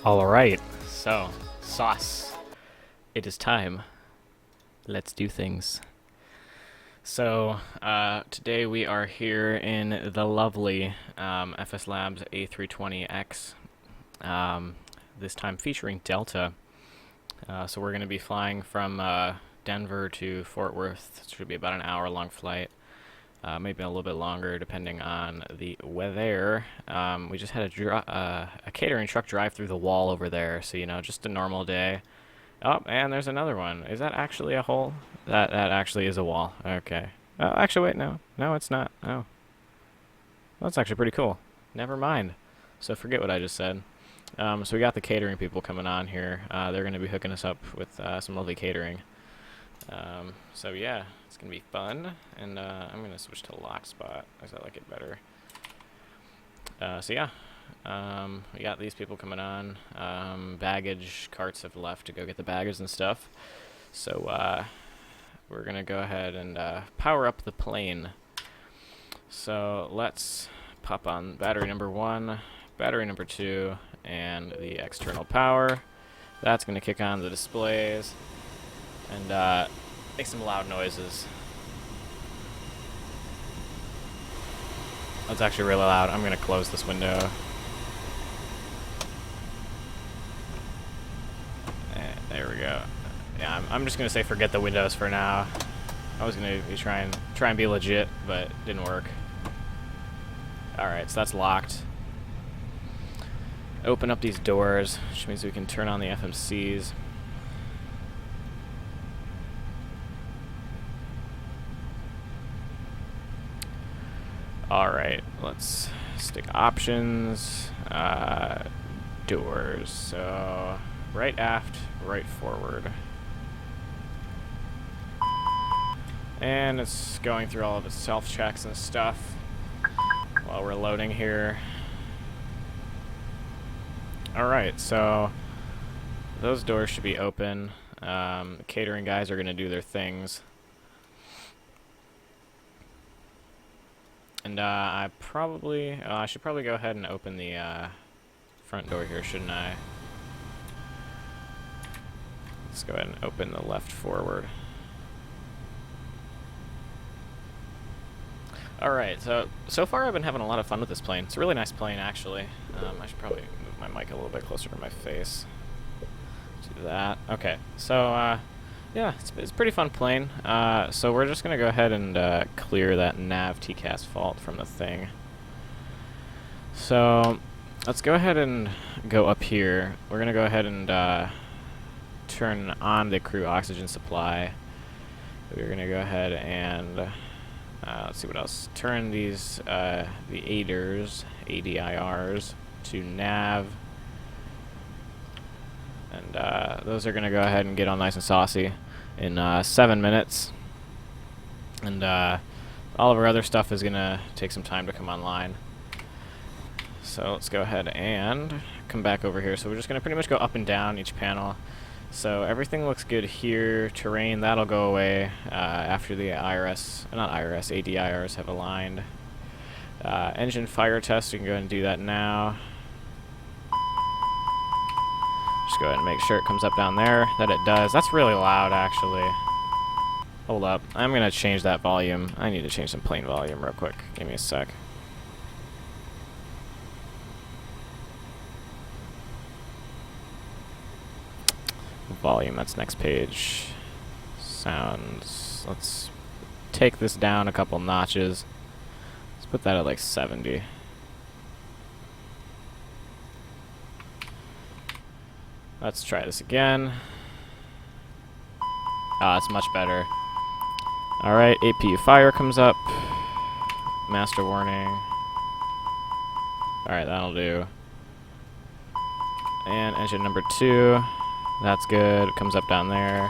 Alright, so, sauce. It is time. Let's do things. So, today we are here in the lovely FSLabs A320X, this time featuring Delta. So we're going to be flying from Denver to Fort Worth. It should be about an hour-long flight. Maybe a little bit longer depending on the weather. We just had a catering truck drive through the wall over there, so you know, just a normal day. Oh, and there's another one. Is that actually a hole? That actually is a wall. Okay. Oh, actually, wait, no. No, it's not. Oh. Well, that's actually pretty cool. Never mind. So forget what I just said. So we got the catering people coming on here. They're going to be hooking us up with some lovely catering. So yeah, it's going to be fun. And I'm going to switch to lock spot, because I like it better. So yeah. We got these people coming on. Baggage carts have left to go get the baggage and stuff. So we're going to go ahead and power up the plane. So let's pop on battery number 1, battery number 2, and the external power. That's going to kick on the displays and make some loud noises. That's actually really loud. I'm going to close this window. There we go. Yeah, I'm just gonna say forget the windows for now. I was gonna be try and be legit, but it didn't work. All right, so that's locked. Open up these doors, which means we can turn on the FMCs. All right, let's stick options, doors. So right aft, right forward. And it's going through all of its self-checks and stuff while we're loading here. Alright, so those doors should be open. The catering guys are going to do their things. And I should probably go ahead and open the front door here, shouldn't I? Let's go ahead and open the left forward. Alright, so far I've been having a lot of fun with this plane. It's a really nice plane, actually. I should probably move my mic a little bit closer to my face. Do that. Okay, so, yeah, it's a pretty fun plane. So we're just going to go ahead and clear that nav TCAS fault from the thing. So let's go ahead and go up here. We're going to go ahead and turn on the crew oxygen supply. We're going to go ahead and let's see what else. Turn these the ADIRs to nav, and those are going to go ahead and get all nice and saucy in 7 minutes. And all of our other stuff is going to take some time to come online. So let's go ahead and come back over here. So we're just going to pretty much go up and down each panel. So everything looks good here. Terrain, that'll go away after the ADIRs have aligned. Engine fire test, we can go ahead and do that now. Just go ahead and make sure it comes up down there. That it does. That's really loud, actually. Hold up. I'm going to change that volume. I need to change some plane volume real quick. Give me a sec. Volume, that's next page. Sounds. Let's take this down a couple notches. Let's put that at like 70. Let's try this again. Ah, it's much better. Alright, APU fire comes up. Master warning. Alright, that'll do. And engine number 2. That's good. It comes up down there.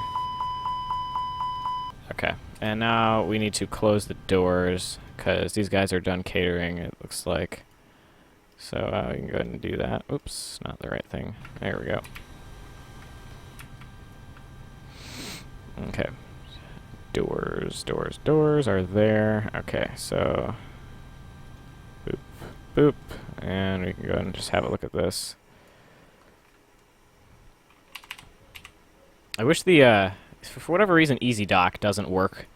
Okay. And now we need to close the doors because these guys are done catering, it looks like. So we can go ahead and do that. Oops, not the right thing. There we go. Okay. Doors are there. Okay, so boop, boop. And we can go ahead and just have a look at this. I wish the for whatever reason Easy Dock doesn't work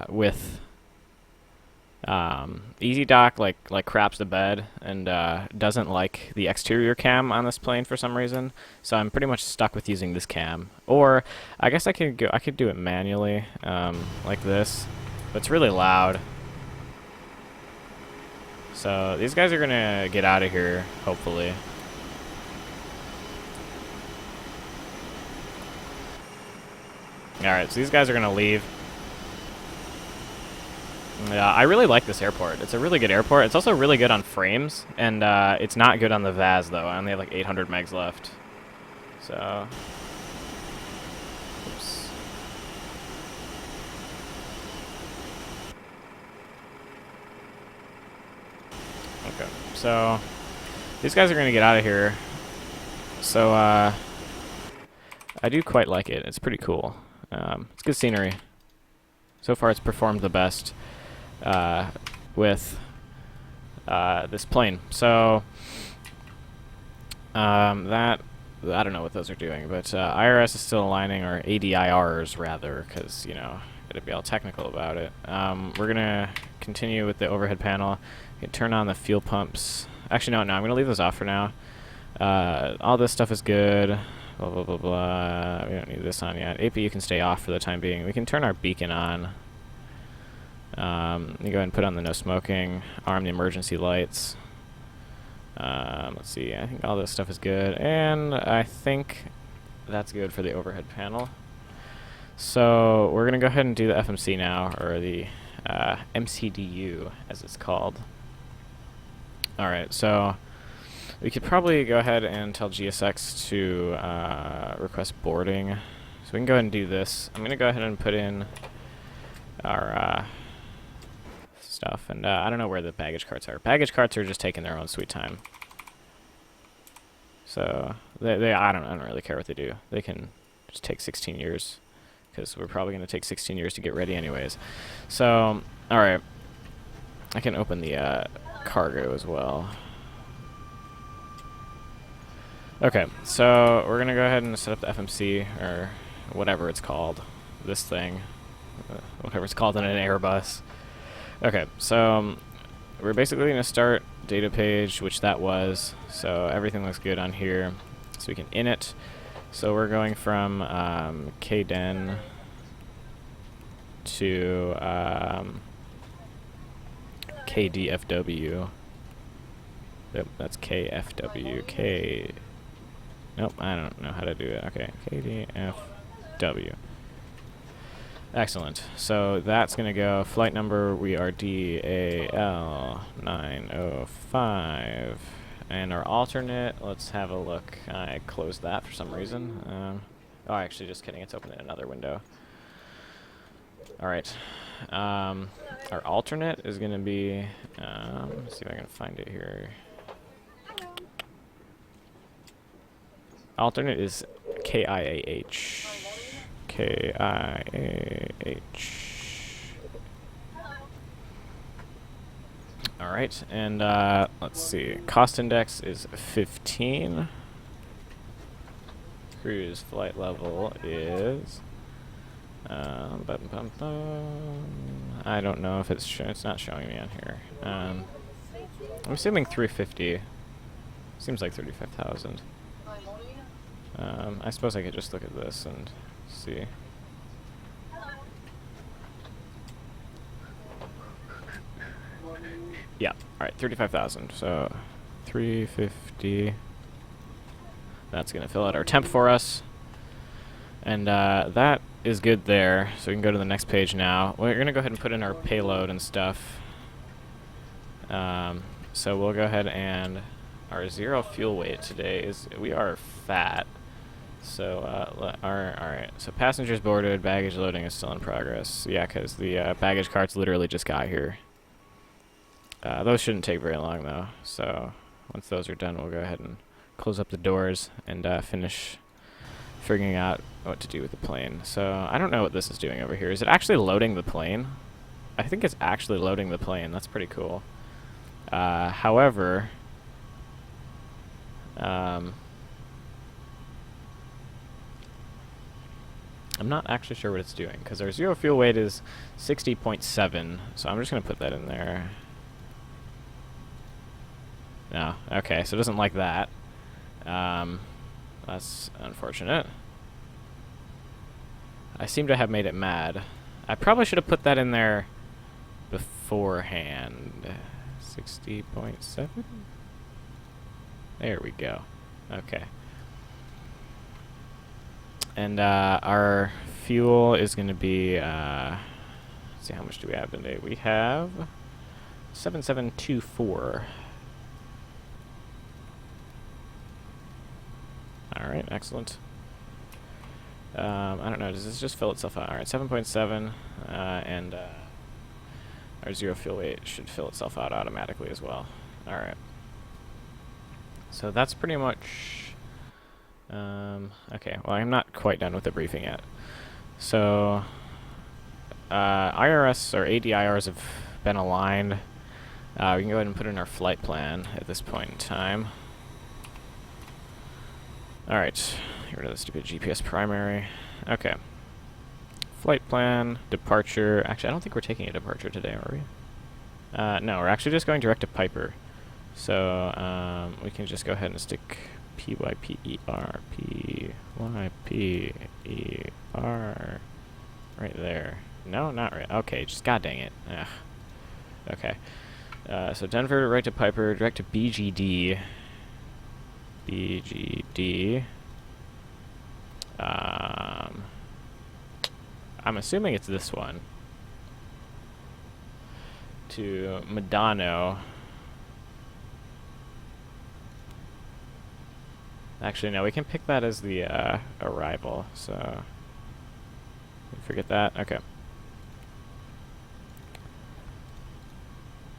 with Easy Dock like craps the bed and doesn't like the exterior cam on this plane for some reason. So I'm pretty much stuck with using this cam. Or I guess I could do it manually like this, but it's really loud. So these guys are gonna get out of here, hopefully. Alright, so these guys are gonna leave. Yeah, I really like this airport. It's a really good airport. It's also really good on frames, and it's not good on the VAS, though. I only have like 800 megs left. So... Oops. Okay, so... These guys are going to get out of here. So, I do quite like it. It's pretty cool. It's good scenery. So far, it's performed the best with this plane. So that I don't know what those are doing, but IRS is still aligning, or ADIRs rather, because you know gotta be all technical about it. We're gonna continue with the overhead panel. You can turn on the fuel pumps. Actually, no, I'm gonna leave those off for now. All this stuff is good. Blah blah blah blah. We don't need this on yet. APU can stay off for the time being. We can turn our beacon on. You go ahead and put on the no smoking, arm the emergency lights. Let's see, I think all this stuff is good, and I think that's good for the overhead panel. So we're going to go ahead and do the FMC now, or the MCDU as it's called. Alright, so we could probably go ahead and tell GSX to request boarding. So we can go ahead and do this. I'm going to go ahead and put in our stuff, and I don't know where the baggage carts are. Baggage carts are just taking their own sweet time. So I don't really care what they do. They can just take 16 years, because we're probably going to take 16 years to get ready anyways. So, all right, I can open the cargo as well. Okay, so we're gonna go ahead and set up the FMC, or whatever it's called, this thing, whatever it's called in an Airbus. Okay, so we're basically going to start data page, which that was, so everything looks good on here. So we can init. So we're going from KDEN to KDFW. Yep, that's KFW. Nope, I don't know how to do it. Okay, KDFW. Excellent. So that's going to go flight number, we are DAL905. And our alternate, let's have a look. I closed that for some reason. Oh, actually, just kidding. It's open in another window. All right. Our alternate is going to be, let's see if I can find it here. Alternate is KIAH. KIAH. Alright, and let's see. Cost index is 15. Cruise flight level is... I don't know if it's not showing me on here. I'm assuming 350. Seems like 35,000. I suppose I could just look at this and see. Yeah, alright, 35,000. So 350. That's going to fill out our temp for us. And that is good there. So we can go to the next page now. We're going to go ahead and put in our payload and stuff. So we'll go ahead and our zero fuel weight today is, we are fat. So, alright, so passengers boarded, baggage loading is still in progress. Yeah, because the baggage carts literally just got here. Those shouldn't take very long, though. So, once those are done, we'll go ahead and close up the doors and finish figuring out what to do with the plane. So, I don't know what this is doing over here. Is it actually loading the plane? I think it's actually loading the plane. That's pretty cool. However... I'm not actually sure what it's doing, because our zero fuel weight is 60.7, so I'm just going to put that in there. No, okay, so it doesn't like that. That's unfortunate. I seem to have made it mad. I probably should have put that in there beforehand. 60.7? There we go. Okay. And our fuel is going to be, let's see, how much do we have today? We have 7724. Alright, excellent. I don't know, does this just fill itself out? Alright, 7.7, and our zero fuel weight should fill itself out automatically as well. Alright. So that's pretty much... okay, well, I'm not quite done with the briefing yet. So, IRS or ADIRs have been aligned. We can go ahead and put in our flight plan at this point in time. Alright, get rid of the stupid GPS primary. Okay. Flight plan, departure. Actually, I don't think we're taking a departure today, are we? No, we're actually just going direct to Piper. So, we can just go ahead and stick PYPER, PYPER right there. No, not right. Okay, just god dang it. Ugh. Okay. So Denver, right to Piper, direct to BGD. BGD. I'm assuming it's this one. To Medano. Actually, no, we can pick that as the arrival, so... forget that? Okay.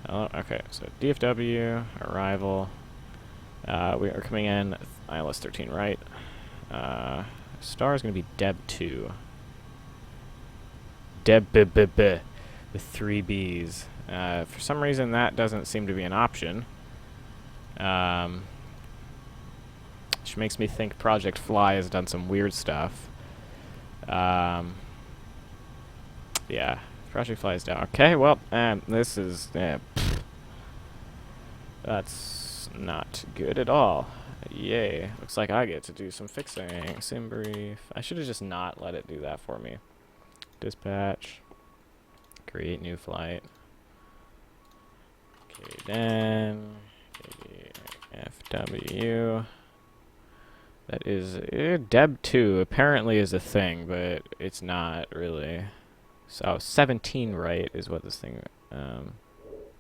Oh, okay, so DFW, arrival. We are coming in, ILS 13 right. Star is going to be Deb2. Deb-b-b-b, with 3 B's. For some reason, that doesn't seem to be an option. Which makes me think Project Fly has done some weird stuff. Yeah, Project Fly is down. Okay, well, this is... that's not good at all. Yay. Looks like I get to do some fixing. Sim brief. I should have just not let it do that for me. Dispatch. Create new flight. KDEN. KDFW. That is... Deb2 apparently is a thing, but it's not really. So 17 right is what this thing...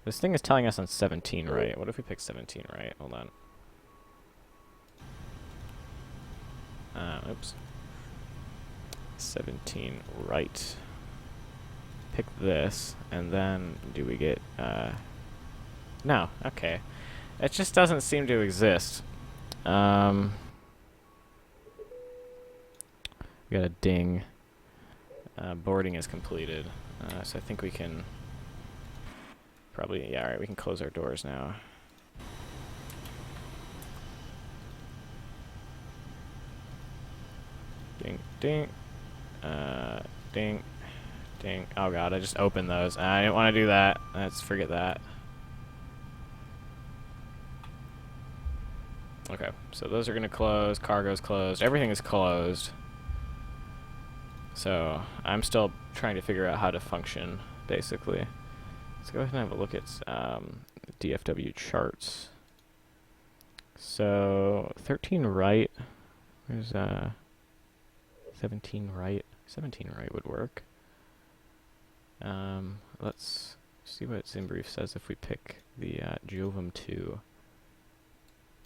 this thing is telling us on 17 right. What if we pick 17 right? Hold on. Oops. 17 right. Pick this, and then do we get... no, okay. It just doesn't seem to exist. We got a ding. Boarding is completed. So I think we can... probably, yeah, alright, we can close our doors now. Ding, ding. Ding, ding. Oh god, I just opened those. I didn't want to do that. Let's forget that. Okay, so those are going to close. Cargo's closed. Everything is closed. So I'm still trying to figure out how to function, basically. Let's go ahead and have a look at DFW charts. So 13 right. Where's 17 right? 17 right would work. Let's see what SimBrief says if we pick the Jovum 2.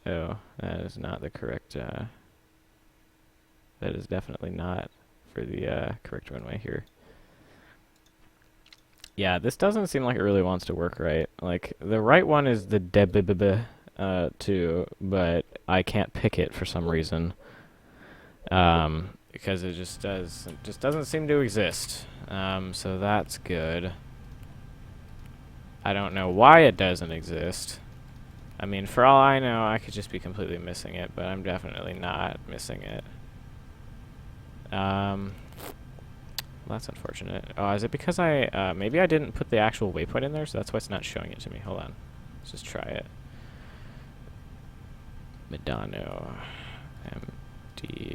Oh, that is not the correct... that is definitely not for the correct runway here. Yeah, this doesn't seem like it really wants to work right. Like, the right one is the Deb-b-b-b 2, but I can't pick it for some reason. Because it just doesn't seem to exist. So that's good. I don't know why it doesn't exist. I mean, for all I know, I could just be completely missing it, but I'm definitely not missing it. that's unfortunate. Is it because maybe I didn't put the actual waypoint in there, so that's why it's not showing it to me. Hold on. Let's just try it. Medano. M-D-A-N-O.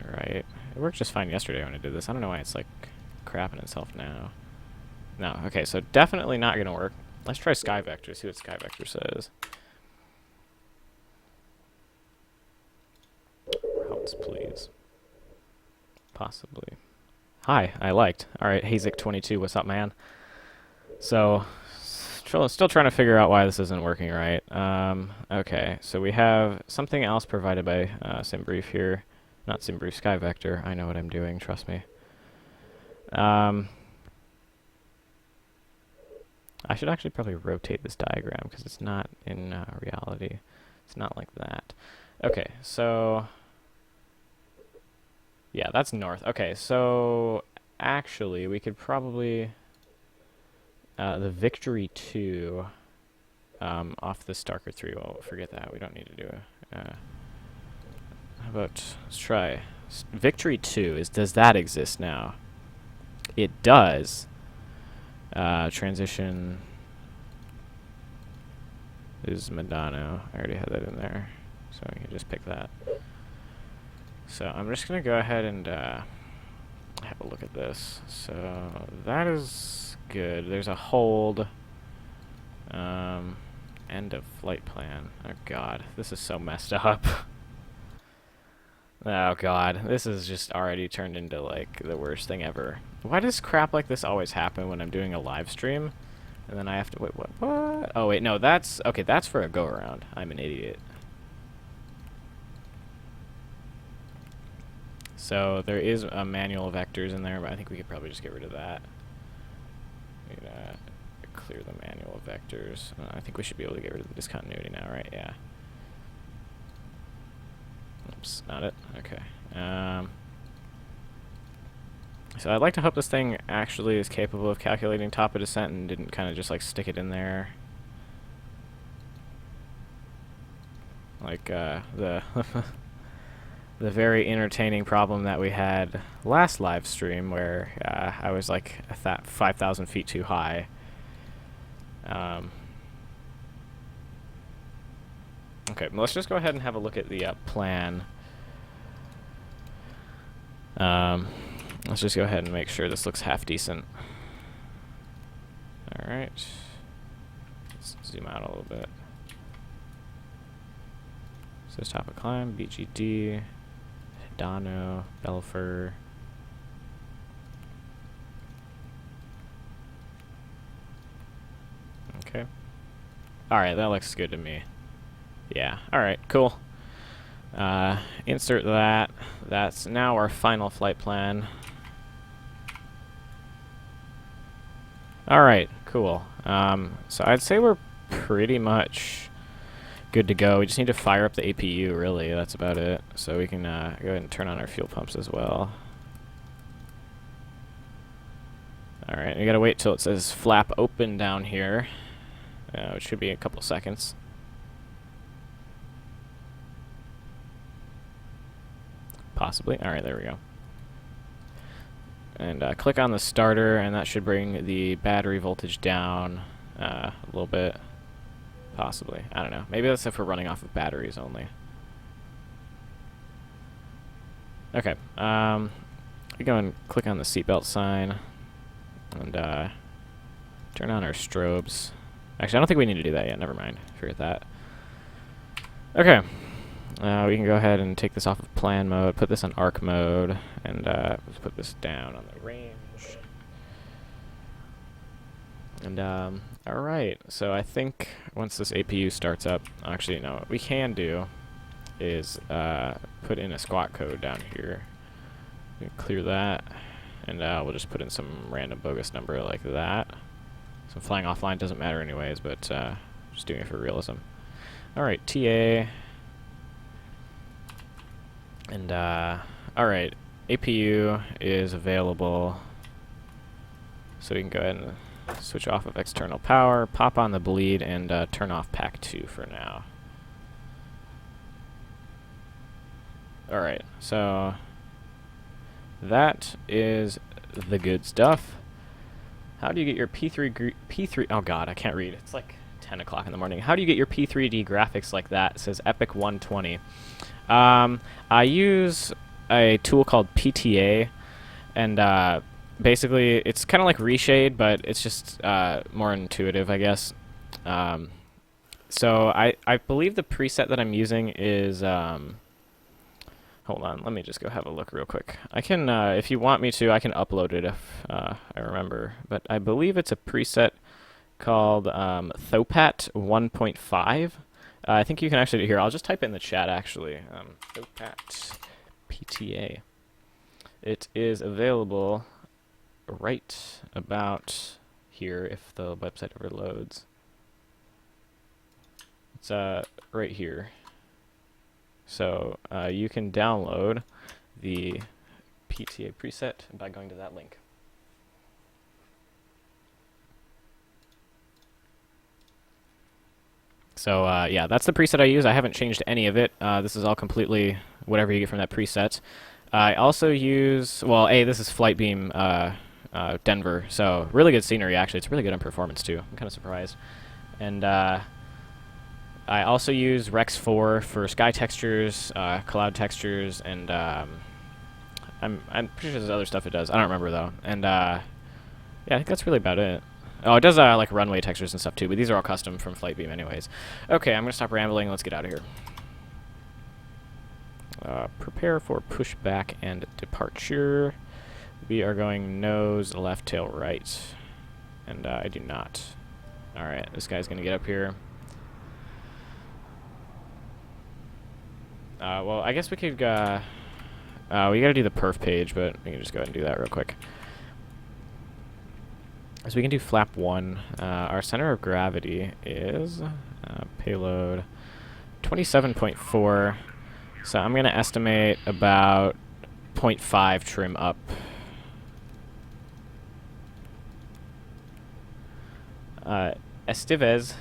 Right. It worked just fine yesterday when I did this. I don't know why it's like crapping itself now. No, okay, so definitely not gonna work. Let's try Sky Vector, see what Sky Vector says. Helps, please. Possibly. Hi, I liked. Alright, Hazik22, what's up, man? So, still trying to figure out why this isn't working right. Okay, so we have something else provided by SimBrief here. Not SimBrief, Sky Vector. I know what I'm doing, trust me. I should actually probably rotate this diagram because it's not in reality. It's not like that. Okay, so... yeah, that's north. Okay, so actually we could probably... the Victory 2 off the Starker 3. Well, forget that. We don't need to do it. How about, let's try Victory 2. Does that exist now? It does. Transition is Medano. I already had that in there, so we can just pick that. So I'm just gonna go ahead and have a look at this. So that is good. There's a hold. End of flight plan. Oh god, this is so messed up. Oh god, this is just already turned into like the worst thing ever. Why does crap like this always happen when I'm doing a live stream? And then I have to wait, what? Oh wait, no, that's okay, that's for a go around. I'm an idiot. So there is a manual vectors in there, but I think we could probably just get rid of that. Clear the manual vectors. I think we should be able to get rid of the discontinuity now, right? Yeah. Oops, not it. Okay. So I'd like to hope this thing actually is capable of calculating top of descent and didn't kind of just like stick it in there. Like the the very entertaining problem that we had last live stream where I was like 5,000 feet too high. Okay, let's just go ahead and have a look at the plan. Let's just go ahead and make sure this looks half decent. Alright. Let's zoom out a little bit. So this top of climb, BGD, Hidano, Belfer. Okay. Alright, that looks good to me. Yeah, alright, cool. Insert that. That's now our final flight plan. Alright, cool. So I'd say we're pretty much good to go. We just need to fire up the APU, really. That's about it. So we can go ahead and turn on our fuel pumps as well. Alright, we gotta wait till it says flap open down here. It should be a couple seconds. Possibly. Alright, there we go. And click on the starter, and that should bring the battery voltage down a little bit. Possibly. I don't know. Maybe that's if we're running off of batteries only. Okay. We go and click on the seatbelt sign and turn on our strobes. Actually, I don't think we need to do that yet. Never mind. Forget that. Okay. We can go ahead and take this off of plan mode, put this on arc mode, and let's put this down on the range. And, alright, so I think once this APU starts up, actually, no, what we can do is put in a squawk code down here. We can clear that, and we'll just put in some random bogus number like that. So flying offline doesn't matter anyways, but just doing it for realism. Alright, TA. And alright, APU is available, so we can go ahead and switch off of external power, pop on the bleed, and turn off pack 2 for now. Alright, so that is the good stuff. How do you get your P3, oh god, I can't read. It's like 10 o'clock in the morning. How do you get your P3D graphics like that? It says Epic 120. I use a tool called PTA, and basically it's kind of like Reshade, but it's just more intuitive, I guess. So I believe the preset that I'm using is... hold on, let me just go have a look real quick. I can, if you want me to, I can upload it if I remember. But I believe it's a preset called Thopat 1.5. I think you can actually do here. I'll just type it in the chat, actually. Thopat PTA. It is available right about here if the website ever loads. It's right here. So you can download the PTA preset by going to that link. So yeah, that's the preset I use. I haven't changed any of it. This is all completely whatever you get from that preset. I also use, well, this is FlightBeam Denver, so really good scenery, actually. It's really good on performance, too. I'm kind of surprised. And I also use Rex 4 for sky textures, cloud textures, and I'm pretty sure there's other stuff it does. I don't remember, though. And yeah, I think that's really about it. Oh, it does like runway textures and stuff, too, but these are all custom from FlightBeam anyways. Okay, I'm going to stop rambling. Let's get out of here. Prepare for pushback and departure. We are going nose, left, tail, right. And I do not. Alright, this guy's going to get up here. Well, I guess we could, we gotta do the perf page, but we can just go ahead and do that real quick. So we can do flap 1. Our center of gravity is, payload 27.4. So I'm gonna estimate about 0.5 trim up. Estevez,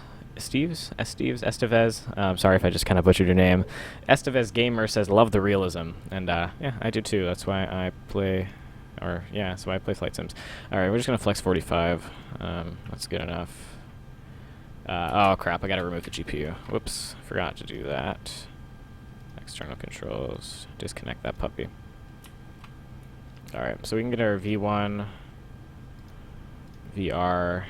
sorry if I just kind of butchered your name. Estevez Gamer says, love the realism. And yeah, I do too. That's why I play, that's why I play flight sims. Alright, we're just going to flex 45. That's good enough. Oh crap, I got to remove the GPU. Whoops, forgot to do that. External controls, disconnect that puppy. Alright, so we can get our V1, VR,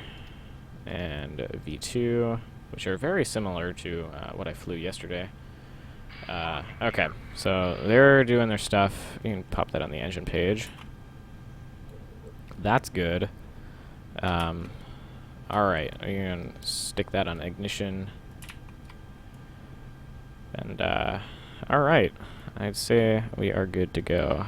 and V2, which are very similar to what I flew yesterday. Okay, so they're doing their stuff. You can pop that on the engine page. That's good. Alright, you can stick that on ignition. And, alright, I'd say we are good to go.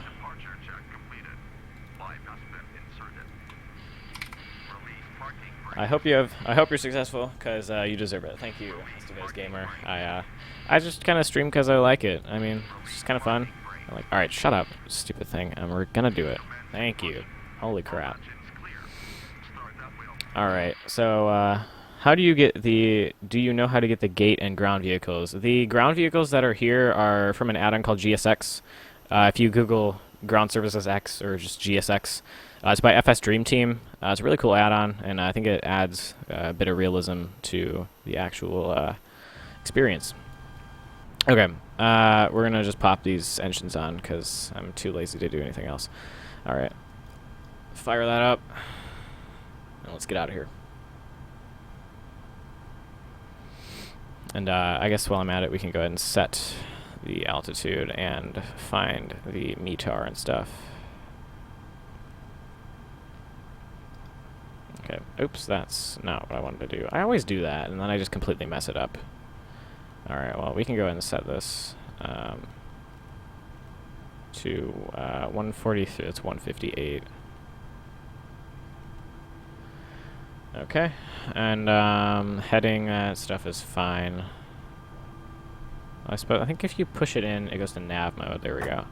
I hope you're successful, because you deserve it. Thank you, Estevez Gamer. I just kind of stream because I like it. I mean, it's just kind of fun. I'm like, alright, shut up, stupid thing, and we're gonna do it. Thank you. Holy crap. Alright, so, how do you get do you know how to get the gate and ground vehicles? The ground vehicles that are here are from an add-on called GSX. If you Google Ground Services X or just GSX, it's by FSDreamTeam. It's a really cool add-on, and I think it adds a bit of realism to the actual experience. Okay, we're going to just pop these engines on because I'm too lazy to do anything else. Alright, fire that up, and let's get out of here. And I guess while I'm at it, we can go ahead and set the altitude and find the METAR and stuff. Okay, oops, that's not what I wanted to do. I always do that, and then I just completely mess it up. Alright, well, we can go ahead and set this to 143, it's 158. Okay, and heading, that stuff is fine. I suppose, I think if you push it in, it goes to nav mode. There we go.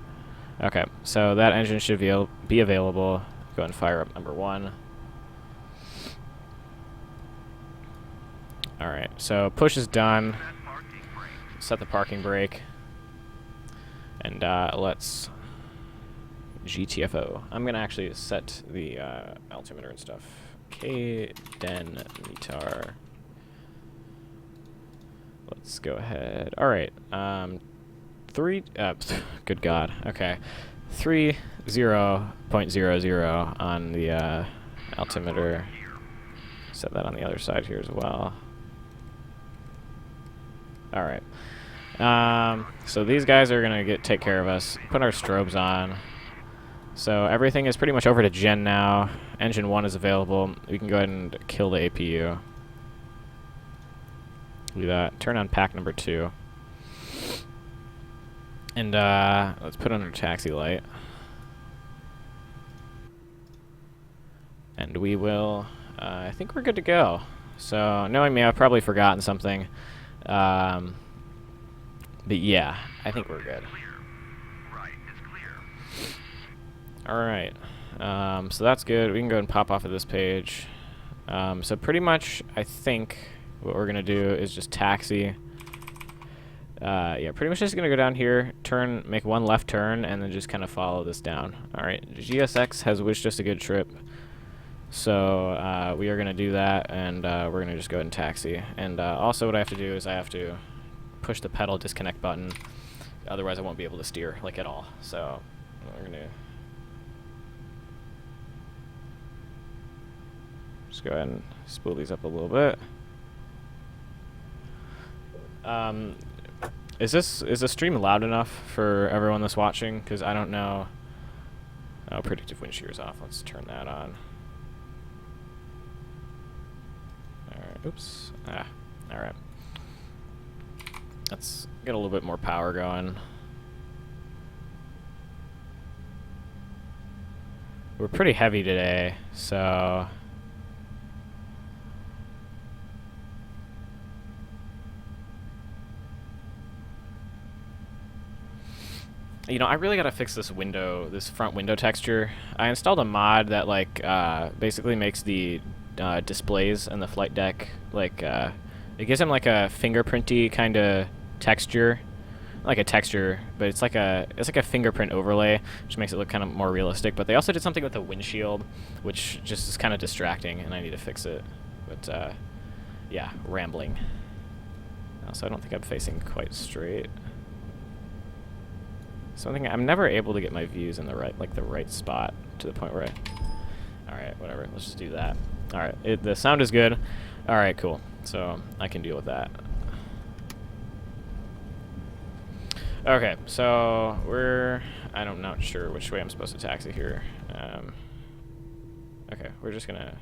Okay, so that engine should be available. Go ahead and fire up number 1. Alright, so push is done. Set the parking brake. And let's GTFO. I'm going to actually set the altimeter and stuff. KDEN METAR. Let's go ahead. Alright, good God. Okay. 30.00 on the altimeter. Set that on the other side here as well. Alright. So these guys are going to take care of us. Put our strobes on. So everything is pretty much over to Gen now. Engine 1 is available. We can go ahead and kill the APU. Do that. Turn on pack number 2. And let's put under taxi light. And we will, I think we're good to go. So knowing me, I've probably forgotten something. But yeah, I think we're good. Alright. So that's good. We can go ahead and pop off of this page. So pretty much, I think what we're going to do is just taxi. Yeah, pretty much just going to go down here, turn, make one left turn, and then just kind of follow this down. Alright, GSX has wished us a good trip. So we are going to do that, and we're going to just go ahead and taxi. And also what I have to do is I have to push the pedal disconnect button. Otherwise I won't be able to steer, like, at all. So we're going to just go ahead and spool these up a little bit. Is the stream loud enough for everyone that's watching? Because I don't know. Oh, predictive wind shear is off. Let's turn that on. Alright, oops. Alright. Let's get a little bit more power going. We're pretty heavy today, so you know, I really gotta fix this window, this front window texture. I installed a mod that, like, basically makes the displays in the flight deck, like, it gives them, like, a fingerprinty kind of texture. Like a texture, but it's like a fingerprint overlay, which makes it look kind of more realistic. But they also did something with the windshield, which just is kind of distracting, and I need to fix it. But, yeah, rambling. Also, I don't think I'm facing quite straight. Something I'm never able to get my views in the right spot to the point where alright, whatever, let's just do that. Alright, the sound is good. Alright, cool. So I can deal with that. Okay, so I'm not sure which way I'm supposed to taxi here. Okay, we're just gonna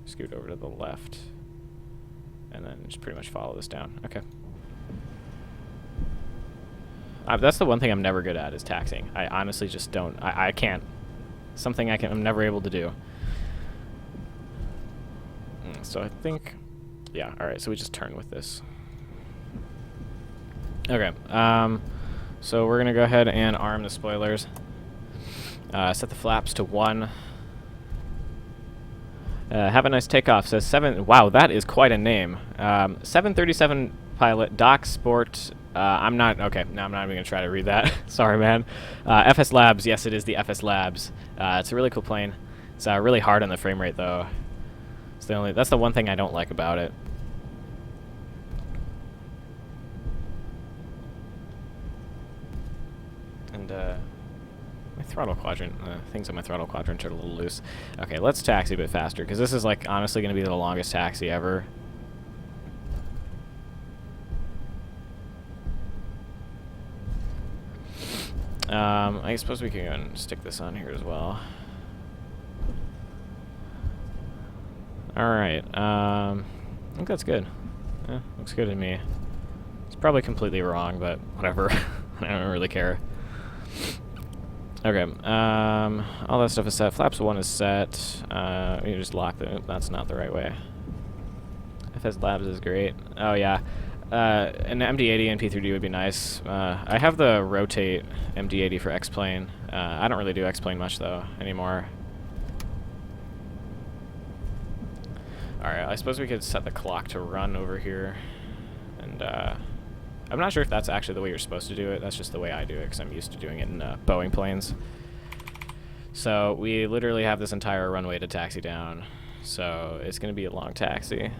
scoot over to the left and then just pretty much follow this down. Okay. That's the one thing I'm never good at, is taxiing. I honestly just don't. I can't. Something I'm never able to do. So I think, yeah. All right. So we just turn with this. Okay. So we're gonna go ahead and arm the spoilers. Set the flaps to 1. Have a nice takeoff. Says 7. Wow, that is quite a name. 737 pilot, Doc Sport. I'm not, okay, no, I'm not even going to try to read that. Sorry, man. FSLabs, yes, it is the FSLabs. It's a really cool plane. It's really hard on the frame rate, though. That's the one thing I don't like about it. And, my throttle quadrant, things on my throttle quadrant are a little loose. Okay, let's taxi a bit faster, because this is, like, honestly going to be the longest taxi ever. I suppose we can go and stick this on here as well. Alright, I think that's good. Yeah, looks good to me. It's probably completely wrong, but whatever. I don't really care. Okay, all that stuff is set. Flaps 1 is set. We just lock the... that's not the right way. FSLabs is great. Oh, yeah. An MD-80 and P3D would be nice. I have the rotate MD-80 for X-plane. I don't really do X-plane much though anymore. Alright, I suppose we could set the clock to run over here. And I'm not sure if that's actually the way you're supposed to do it. That's just the way I do it because I'm used to doing it in Boeing planes. So we literally have this entire runway to taxi down. So it's going to be a long taxi.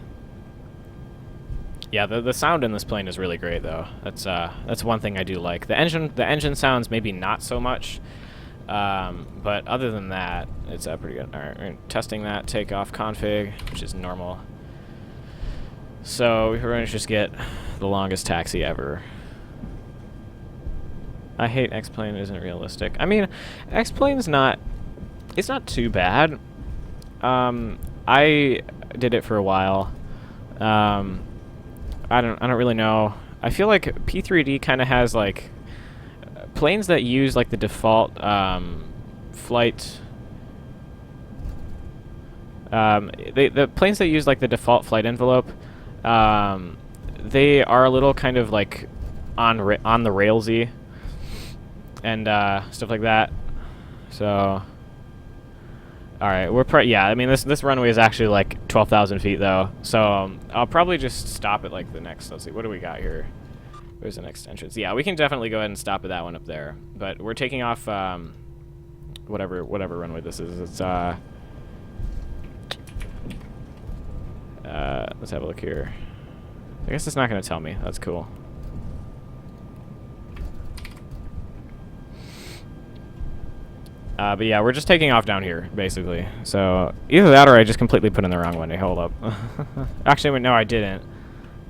Yeah, the sound in this plane is really great though. That's one thing I do like. The engine sounds maybe not so much. But other than that, it's pretty good. Alright, we're testing that takeoff config, which is normal. So we're going to just get the longest taxi ever. I hate X-plane isn't realistic. I mean, X-plane's not... It's not too bad. I did it for a while. I don't really know. I feel like P3D kind of has like planes that use like the default flight. The planes that use like the default flight envelope, they are a little kind of like on the railsy and stuff like that. So, all right, yeah. I mean, this runway is actually like 12,000 feet though, so I'll probably just stop at like the next. Let's see, what do we got here? Where's the next entrance? Yeah, we can definitely go ahead and stop at that one up there. But we're taking off whatever runway this is. It's let's have a look here. I guess it's not going to tell me. That's cool. But yeah, we're just taking off down here, basically. So either that or I just completely put in the wrong one. Hold up. Actually, no, I didn't.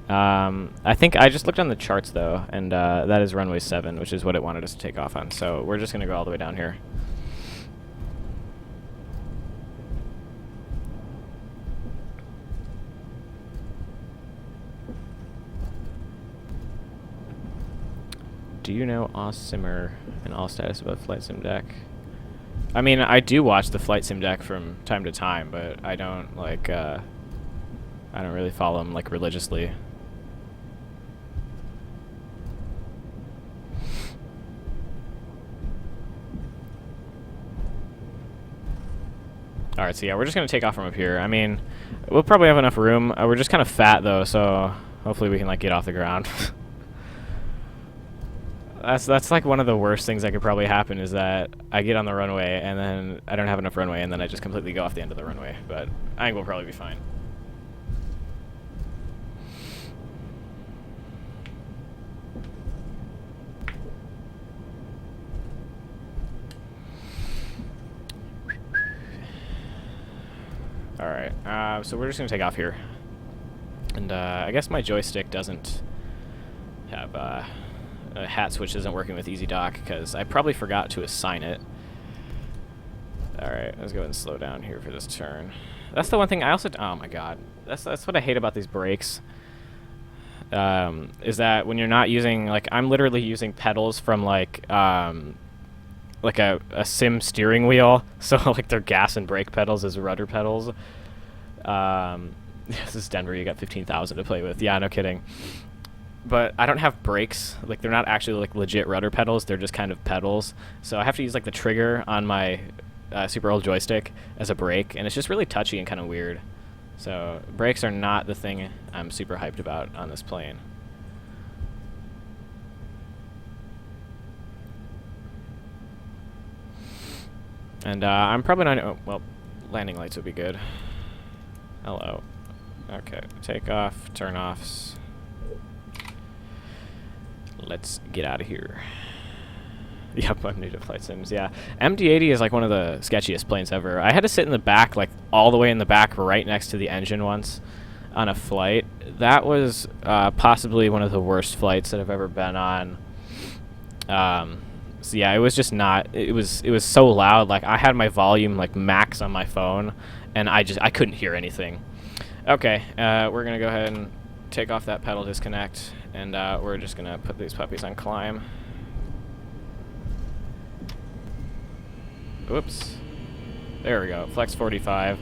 I think I just looked on the charts, though, and that is runway 7, which is what it wanted us to take off on. So we're just going to go all the way down here. Do you know Simmer and all status about Flight Sim Deck? I mean, I do watch the Flight Sim Deck from time to time, but I don't like. I don't really follow them like religiously. All right, so yeah, we're just gonna take off from up here. I mean, we'll probably have enough room. We're just kind of fat though, so hopefully we can like get off the ground. That's like one of the worst things that could probably happen is that I get on the runway and then I don't have enough runway and then I just completely go off the end of the runway. But I think we'll probably be fine. Alright, so we're just going to take off here. And I guess my joystick doesn't have... a hat switch isn't working with Easy Dock because I probably forgot to assign it. Alright, let's go ahead and slow down here for this turn. That's the one thing I also... Oh my god. That's what I hate about these brakes. Is that when you're not using... Like, I'm literally using pedals from, like a sim steering wheel. So, like, they're gas and brake pedals as rudder pedals. This is Denver. You got 15,000 to play with. Yeah, no kidding. But I don't have brakes. Like, they're not actually like legit rudder pedals. They're just kind of pedals. So I have to use like the trigger on my super old joystick as a brake, and it's just really touchy and kind of weird. So brakes are not the thing I'm super hyped about on this plane. And I'm probably not... Oh, well, landing lights would be good. Hello. Okay, takeoff, turn-offs. Let's get out of here. Yep, I'm new to flight sims, yeah. MD-80 is like one of the sketchiest planes ever. I had to sit in the back, like all the way in the back right next to the engine once on a flight. That was possibly one of the worst flights that I've ever been on. So yeah, it was just not, it was so loud. Like I had my volume like max on my phone and I couldn't hear anything. Okay, we're gonna go ahead and take off that pedal disconnect, and we're just gonna put these puppies on climb. Whoops. There we go. Flex 45.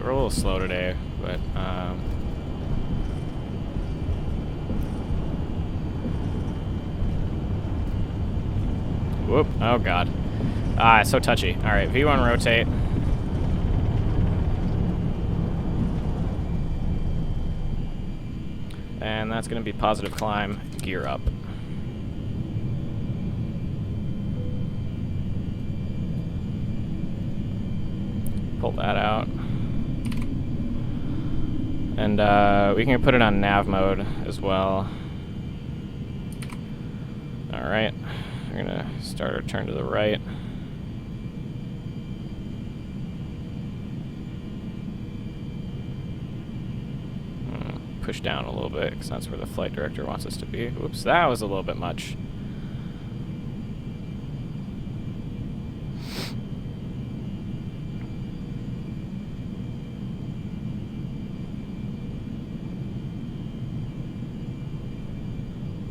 we're a little slow today, but whoop! Oh god! Ah, it's so touchy. All right, V1 rotate. And that's going to be positive climb, gear up. Pull that out. And we can put it on nav mode as well. Alright, we're going to start our turn to the right. Push down a little bit, because that's where the flight director wants us to be. Whoops, that was a little bit much.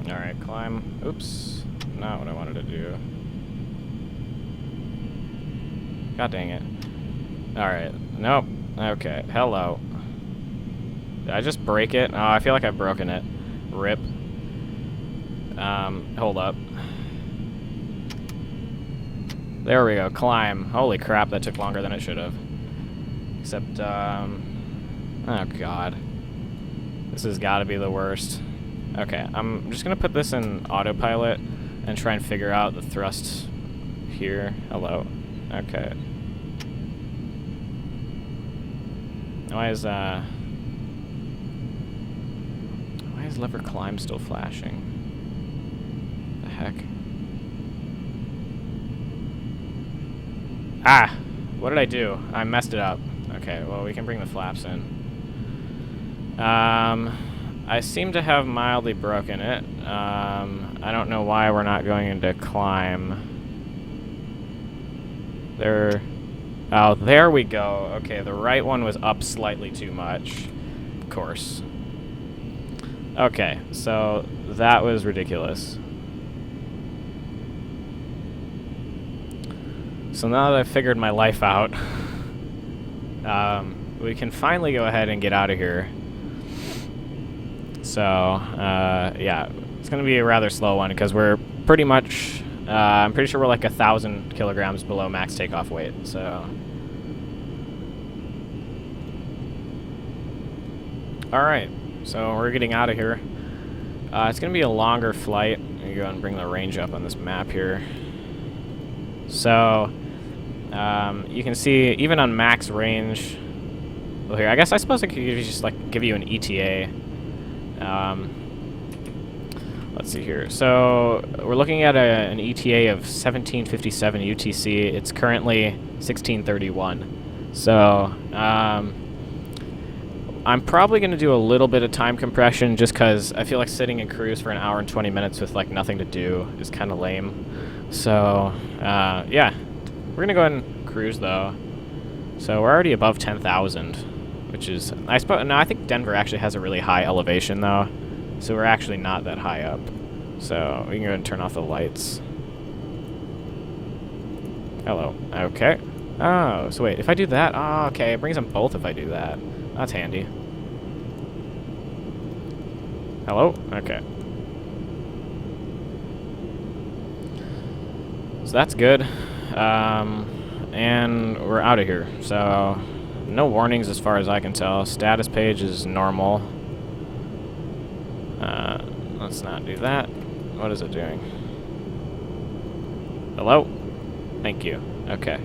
Alright, climb. Oops, not what I wanted to do. God dang it. Alright, nope. Okay, hello. Did I just break it? Oh, I feel like I've broken it. Rip. Hold up. There we go, climb. Holy crap, that took longer than it should have. Except, oh god. This has got to be the worst. Okay, I'm just gonna put this in autopilot and try and figure out the thrust here. Hello. Okay. Why is lever climb still flashing? The heck? Ah! What did I do? I messed it up. Okay, well, we can bring the flaps in. I seem to have mildly broken it. I don't know why we're not going into climb. There. Oh, there we go. Okay, the right one was up slightly too much. Of course. Okay, so that was ridiculous. So now that I've figured my life out, we can finally go ahead and get out of here. So, yeah, it's going to be a rather slow one because we're pretty much, I'm pretty sure we're like 1,000 kilograms below max takeoff weight, so. Alright, so we're getting out of here. It's going to be a longer flight. Let me go and bring the range up on this map here. So, you can see, even on max range, well here, I guess I suppose I could just like give you an ETA. Let's see here. So, we're looking at an ETA of 1757 UTC. It's currently 1631. So, I'm probably going to do a little bit of time compression just because I feel like sitting in cruise for an hour and 20 minutes with like nothing to do is kind of lame. So, yeah, we're going to go ahead and cruise though. So we're already above 10,000, which is, I suppose, no, I think Denver actually has a really high elevation though. So we're actually not that high up. So we can go ahead and turn off the lights. Hello. Okay. Oh, so wait, if I do that, oh, okay, it brings them both if I do that. That's handy. Hello? Okay. So that's good. And we're out of here. So, no warnings as far as I can tell. Status page is normal. Let's not do that. What is it doing? Hello? Thank you. Okay.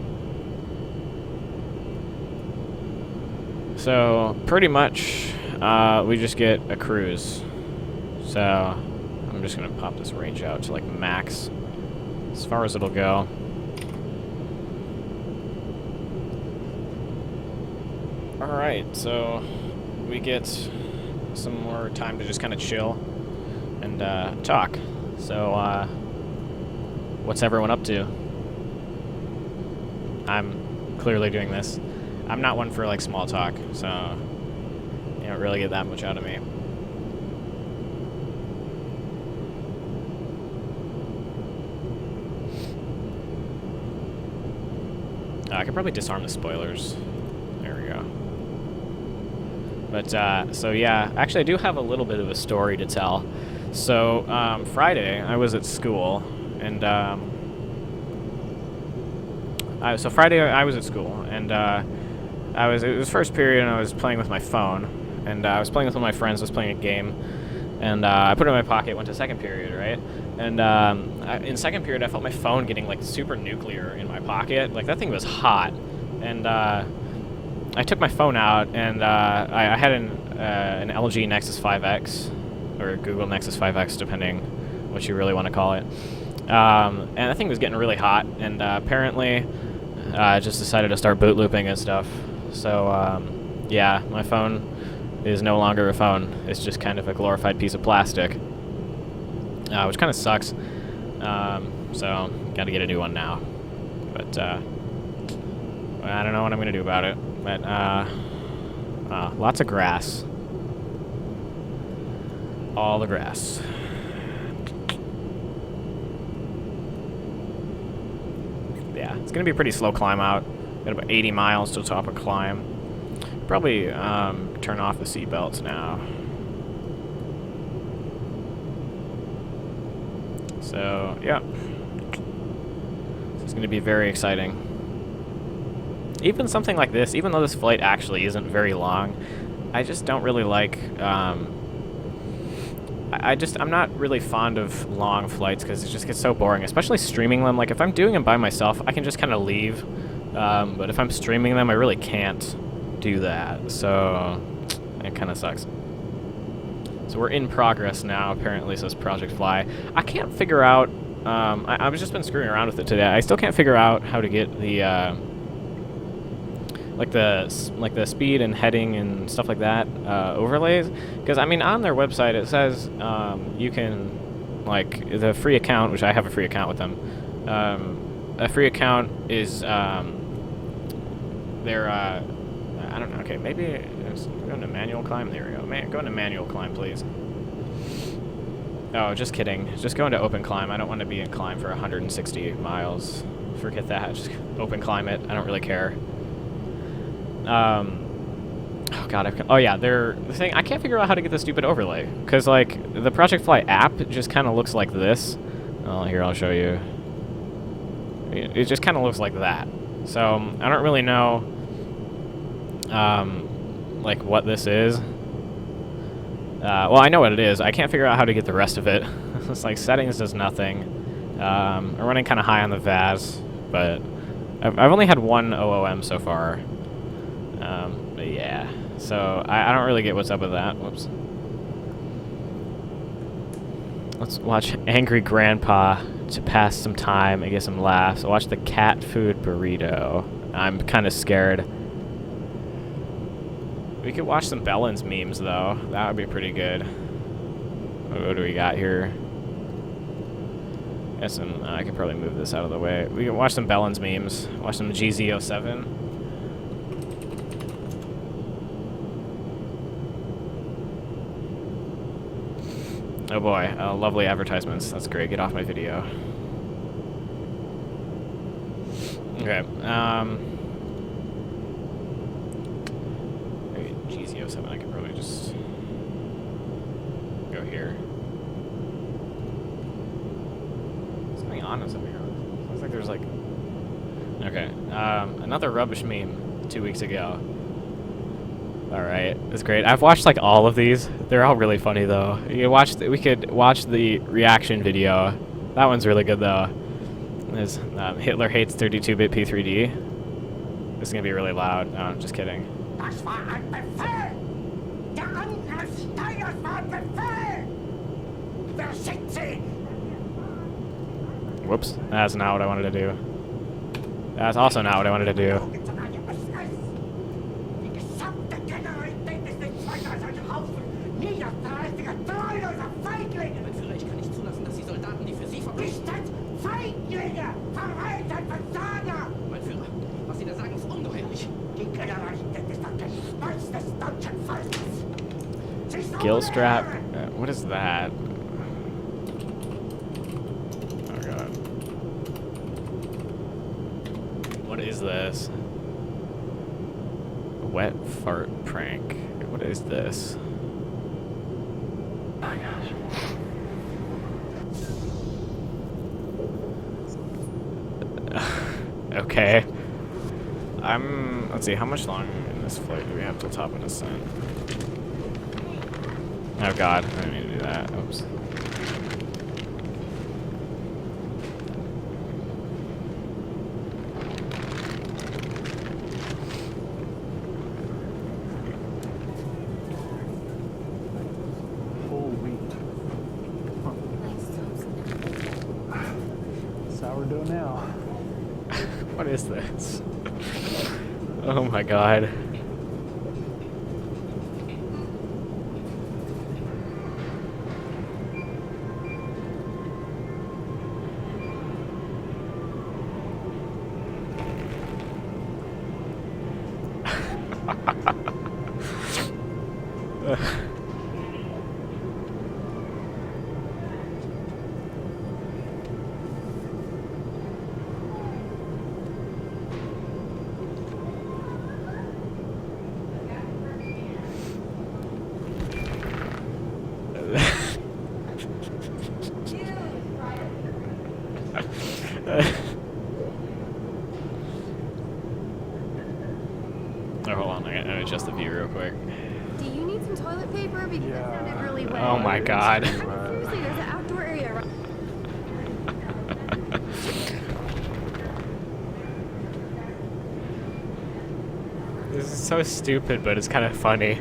So, pretty much, we just get a cruise. So, I'm just going to pop this range out to, like, max, as far as it'll go. Alright, so we get some more time to just kind of chill and talk. So, what's everyone up to? I'm clearly doing this. I'm not one for, like, small talk, so you don't really get that much out of me. I could probably disarm the spoilers. There we go. But, so yeah, actually I do have a little bit of a story to tell. So, Friday, I was at school, and, so Friday I was at school, and, it was first period, and I was playing with my phone, and, I was playing with one of my friends, I was playing a game, and, I put it in my pocket, went to second period, right? And, in second period, I felt my phone getting, like, super nuclear in my pocket. Like, that thing was hot, and, I took my phone out, and I had an LG Nexus 5X, or Google Nexus 5X, depending what you really want to call it. And that thing was getting really hot, and apparently I just decided to start boot looping and stuff. So, yeah, my phone is no longer a phone. It's just kind of a glorified piece of plastic, which kind of sucks. So, gotta get a new one now. But, I don't know what I'm gonna do about it. But, lots of grass. All the grass. Yeah, it's gonna be a pretty slow climb out. Got about 80 miles to the top of climb. Probably, turn off the seatbelts now. So, yeah. This is gonna be very exciting. Even something like this, even though this flight actually isn't very long, I just don't really like, I'm not really fond of long flights because it just gets so boring, especially streaming them. Like, if I'm doing them by myself, I can just kind of leave, but if I'm streaming them, I really can't do that, so it kind of sucks. So we're in progress now, apparently, says Project Fly. I can't figure out, I've just been screwing around with it today. I still can't figure out how to get the, like the speed and heading and stuff like that overlays, because I mean on their website it says you can, like, the free account, which I have a free account with them, a free account is I don't know, okay, maybe it's going to manual climb. There we go. Go into manual climb, please. Oh, just kidding, just go into open climb. I don't want to be in climb for 160 miles. Forget that, just open climb it. I don't really care. Oh god, oh yeah, the thing, I can't figure out how to get the stupid overlay, because, like, the Project Fly app just kind of looks like this. Oh, here, I'll show you. It just kind of looks like that. So, I don't really know, like, what this is. Well, I know what it is. I can't figure out how to get the rest of it. It's like, settings does nothing. I'm running kind of high on the VAS, but I've only had one OOM so far. But yeah, so I don't really get what's up with that. Whoops. Let's watch Angry Grandpa to pass some time and get some laughs. Watch the cat food burrito. I'm kind of scared. We could watch some Bellins memes, though. That would be pretty good. What do we got here? Got some, I could probably move this out of the way. We can watch some Bellins memes. Watch some GZ07. Oh boy, lovely advertisements. That's great. Get off my video. Okay, maybe GZ07, I could probably just go here. Something on us up here. Looks like there's like... Okay, another rubbish meme 2 weeks ago. Alright, that's great. I've watched, like, all of these. They're all really funny, though. We could watch the reaction video. That one's really good, though. There's, Hitler hates 32-bit P3D. This is gonna be really loud. No, I'm just kidding. Das war ein Befehl! Der Angriff Steiners war ein Befehl! Wer schickt sie? Whoops, that's not what I wanted to do. That's also not what I wanted to do. Gill strap? What is that? Oh god. What is this? A wet fart prank. What is this? Oh my gosh. Okay. Let's see, how much long in this flight do we have till top of descent? Oh god, I didn't mean to do that. Oops. Full wheat. Sourdough now. What is this? Oh my god. Oh, hold on, I'm gonna adjust the view real quick. Do you need some toilet paper? Because Yeah. that sounded really wet. Oh my god. Seriously, there's an outdoor area right. This is so stupid, but it's kind of funny.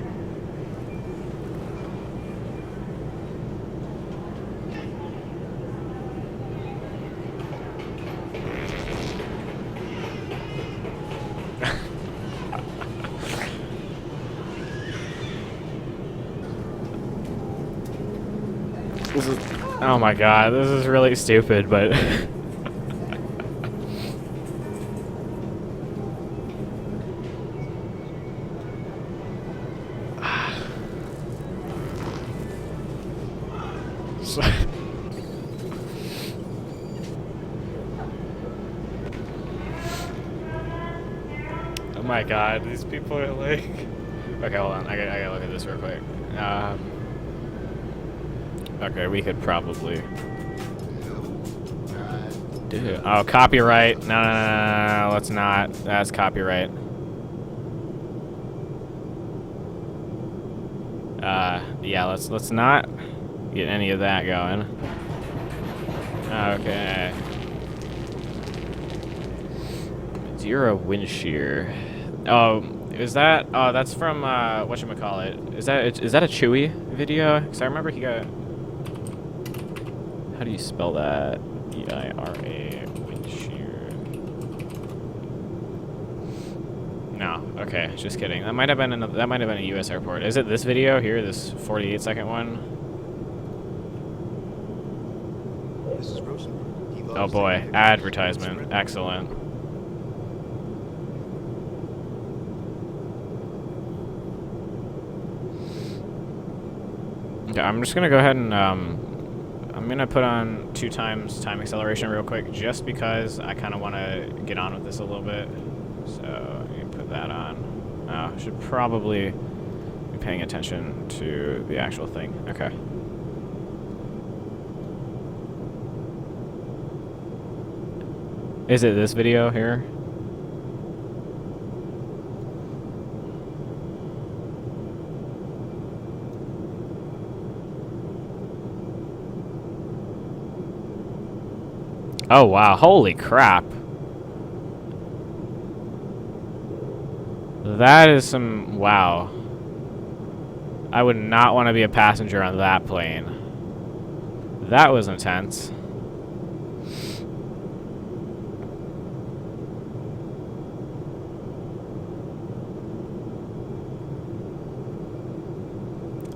This is, oh my god, this is really stupid, but oh my god, these people are like, okay, hold on, I gotta look at this real quick. Okay, we could probably do. Oh, copyright. No, let's not. That's copyright. Yeah, let's not get any of that going. Okay. Zero wind shear. Oh, is that? Oh, that's from whatchamacallit. Is that a Chewy video? Because I remember he got. How do you spell that? E-I-R-A, wind shear. No, okay, just kidding. That might have been a U.S. airport. Is it this video here? This 48-second one? This is Rosen. Oh boy, advertisement. Excellent. Okay, I'm just gonna go ahead and I'm gonna put on 2 times time acceleration real quick, just because I kind of want to get on with this a little bit. So I'm gonna put that on. I should probably be paying attention to the actual thing. Okay. Is it this video here? Oh wow, holy crap. That is some, wow. I would not want to be a passenger on that plane. That was intense.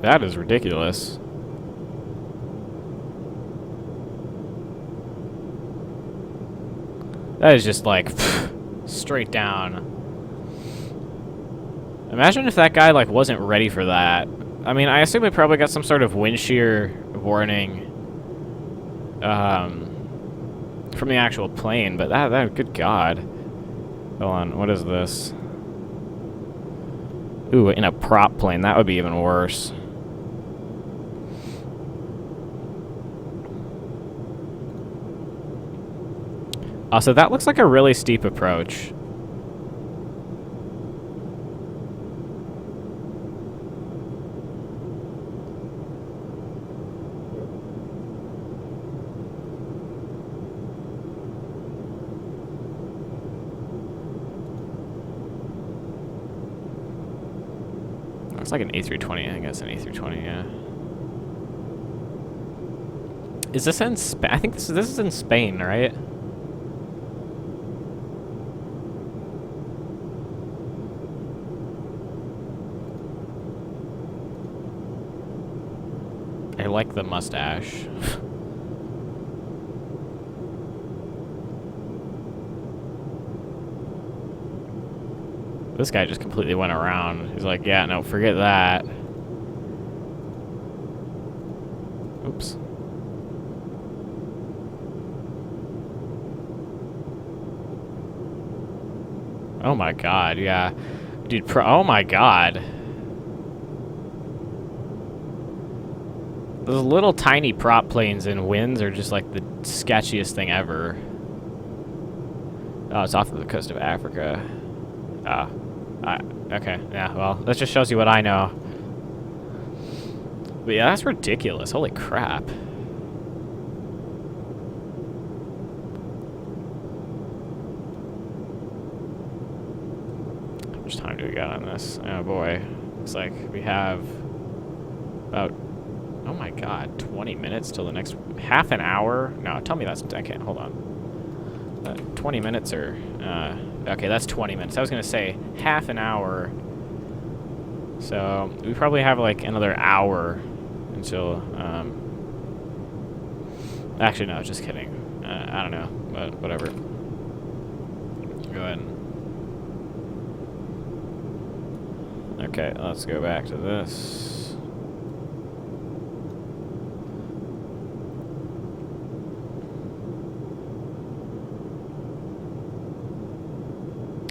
That is ridiculous. That is just like straight down. Imagine if that guy like wasn't ready for that. I mean, I assume he probably got some sort of wind shear warning from the actual plane, but that good God. Hold on, what is this? Ooh, in a prop plane, that would be even worse. So that looks like a really steep approach. Looks like an A320, I guess an A320, yeah. Is this in Spain? I think this is in Spain, right? I like the mustache. This guy just completely went around. He's like, yeah, no, forget that. Oops. Oh my god, yeah. Dude, oh my god. Those little tiny prop planes in winds are just like the sketchiest thing ever. Oh, it's off the coast of Africa. Okay, yeah, well, that just shows you what I know. But yeah, that's ridiculous. Holy crap. How much time do we got on this? Oh boy. Looks like we have about, oh my god, 20 minutes till the next, half an hour? No, tell me that's, I can't, hold on. 20 minutes or, okay, that's 20 minutes. I was gonna say half an hour. So we probably have like another hour until, actually no, just kidding. I don't know, but whatever. Go ahead. Okay, let's go back to this.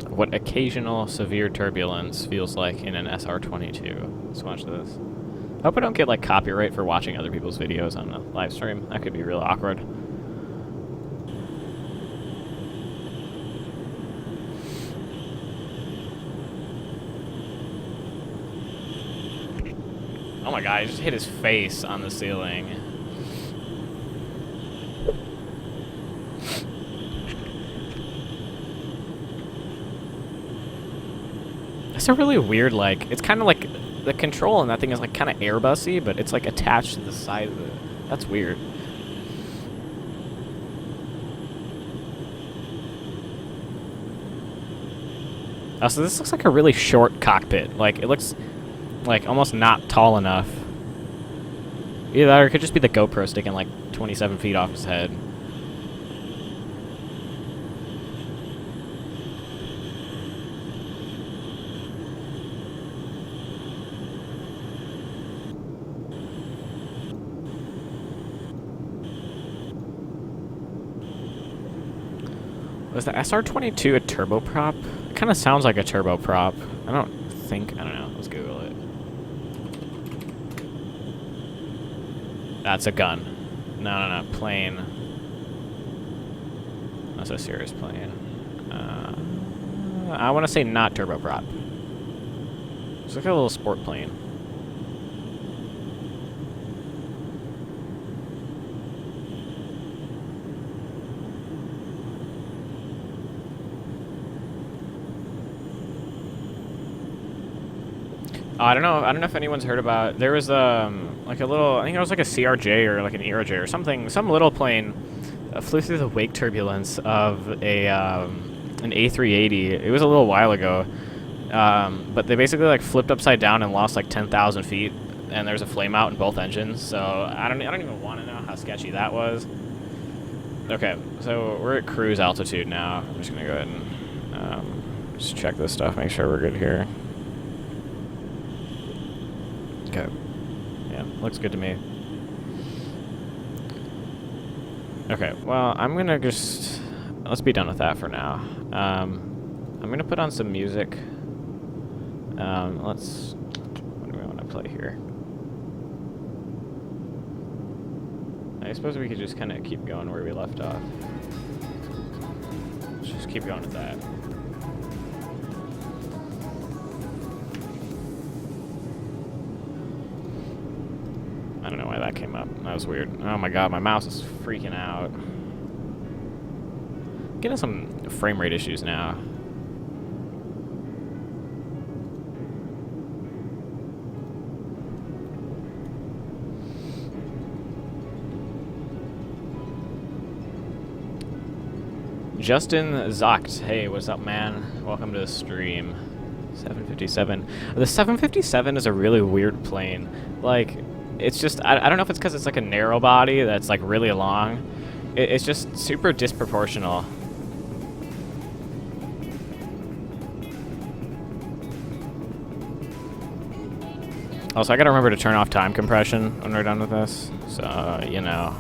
What occasional severe turbulence feels like in an SR-22. Let's watch this. I hope I don't get like copyright for watching other people's videos on a live stream. That could be real awkward. Oh my god, he just hit his face on the ceiling. It's a really weird, like, it's kind of like, the control on that thing is like kind of Airbus-y, but it's like attached to the side of it. That's weird. Oh, so this looks like a really short cockpit. Like, it looks like almost not tall enough. Either that or it could just be the GoPro sticking like 27 feet off his head. Was the SR-22 a turboprop? It kind of sounds like a turboprop. I don't know. Let's Google it. That's a gun. No, plane. That's a serious plane. I want to say not turboprop. It's like a little sport plane. I don't know if anyone's heard about, there was like a little, I think it was like a CRJ or like an ERJ or something, some little plane flew through the wake turbulence of a an A380. It was a little while ago, but they basically like flipped upside down and lost like 10,000 feet, and there's a flame out in both engines. So I don't even want to know how sketchy that was. Okay, so we're at cruise altitude now. I'm just gonna go ahead and just check this stuff, make sure we're good here. Okay. Yeah, looks good to me. Okay, well, I'm gonna just... Let's be done with that for now. I'm gonna put on some music. Let's. What do we want to play here? I suppose we could just kind of keep going where we left off. Let's just keep going with that. I don't know why that came up. That was weird. Oh my god, my mouse is freaking out. Getting some frame rate issues now. Justin Zocht, hey, what's up, man? Welcome to the stream. 757. The 757 is a really weird plane. Like, it's just, I don't know if it's because it's like a narrow body that's like really long. It's just super disproportional. Also, I gotta remember to turn off time compression when we're done with this. So, you know.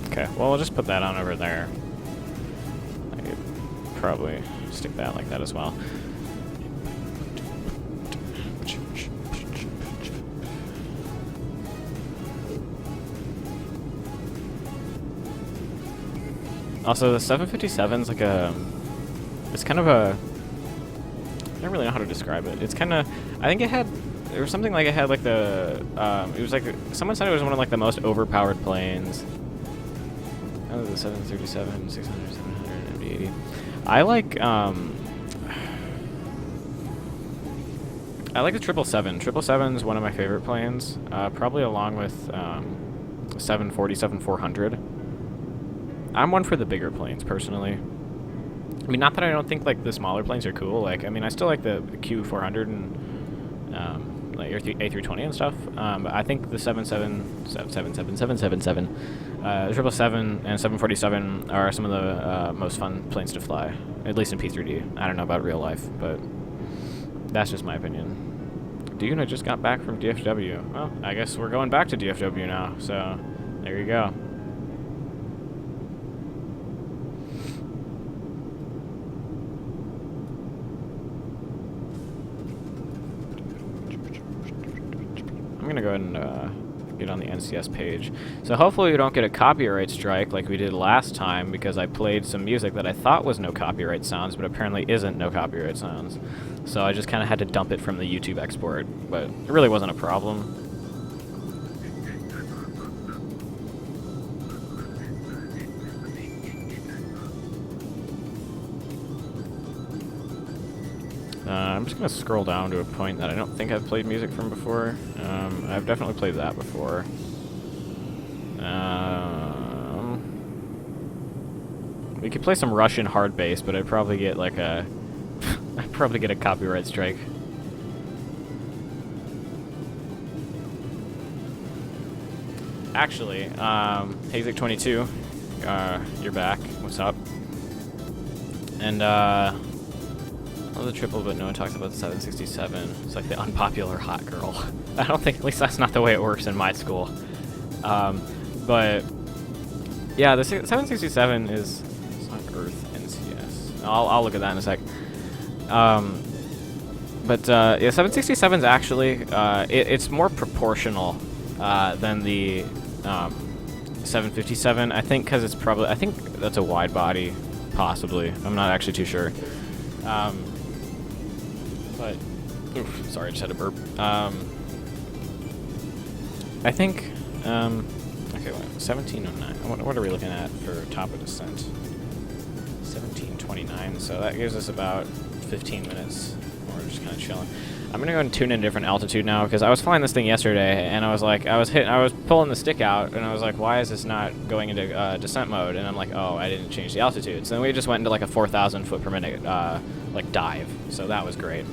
Okay, well, we'll just put that on over there. I could probably stick that like that as well. Also, the 757's like a... It's kind of a... I don't really know how to describe it. It's kind of... I think it had... There was something like it had like the... it was like... Someone said it was one of like the most overpowered planes. Oh, the 737, 600, 700, MD-80. I like, I like the 777. 777 is one of my favorite planes, probably along with 747, 400. I'm one for the bigger planes, personally. I mean, not that I don't think, like, the smaller planes are cool. Like, I mean, I still like the Q400 and, like, A320 and stuff. But I think the 777 and 747 are some of the most fun planes to fly, at least in P3D. I don't know about real life, but that's just my opinion. Duna just got back from DFW. Well, I guess we're going back to DFW now, so there you go. I'm gonna go ahead and get on the NCS page. So hopefully we don't get a copyright strike like we did last time, because I played some music that I thought was no copyright sounds, but apparently isn't no copyright sounds. So I just kind of had to dump it from the YouTube export, but it really wasn't a problem. I'm just going to scroll down to a point that I don't think I've played music from before. I've definitely played that before. We could play some Russian hard bass, but I'd probably get like a... I'd probably get a copyright strike. Actually, Hazik22, you're back. What's up? And, love the triple, but no one talks about the 767. It's like the unpopular hot girl. I don't think, at least that's not the way it works in my school. But yeah, the 767 is it's on Earth NCS. I'll look at that in a sec. But yeah, 767 is actually it's more proportional than the 757. I think because it's probably, I think that's a wide body, possibly. I'm not actually too sure. But, oof, sorry, I just had a burp. I think, okay, wait, 1709. What are we looking at for top of descent? 1729, so that gives us about 15 minutes. We're just kind of chilling. I'm gonna go and tune in a different altitude now, because I was flying this thing yesterday, and I was like, I was pulling the stick out, and I was like, why is this not going into descent mode? And I'm like, oh, I didn't change the altitude. So then we just went into like a 4,000 foot per minute like dive, so that was great.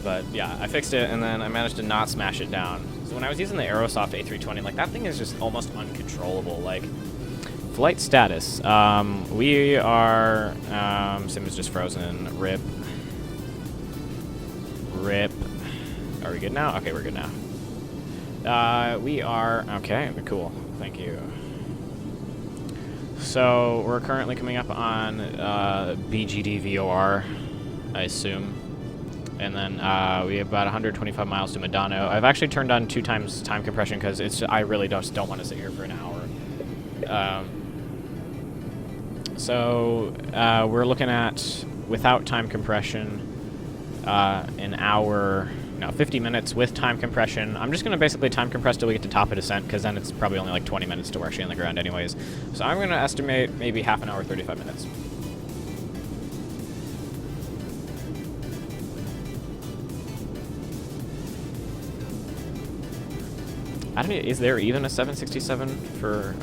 But yeah, I fixed it, and then I managed to not smash it down. So when I was using the Aerosoft A320, like, that thing is just almost uncontrollable. Like, flight status. We are, sim is just frozen. Rip. Are we good now? Okay, we're good now. We are, okay, cool. Thank you. So we're currently coming up on BGD VOR, I assume. And then we have about 125 miles to Medano. I've actually turned on 2 times time compression because I really just don't want to sit here for an hour. So we're looking at, without time compression, an hour, no, 50 minutes with time compression. I'm just going to basically time compress till we get to top of descent, because then it's probably only like 20 minutes till we're actually on the ground anyways. So I'm going to estimate maybe half an hour, 35 minutes. I don't know, is there even a 767 for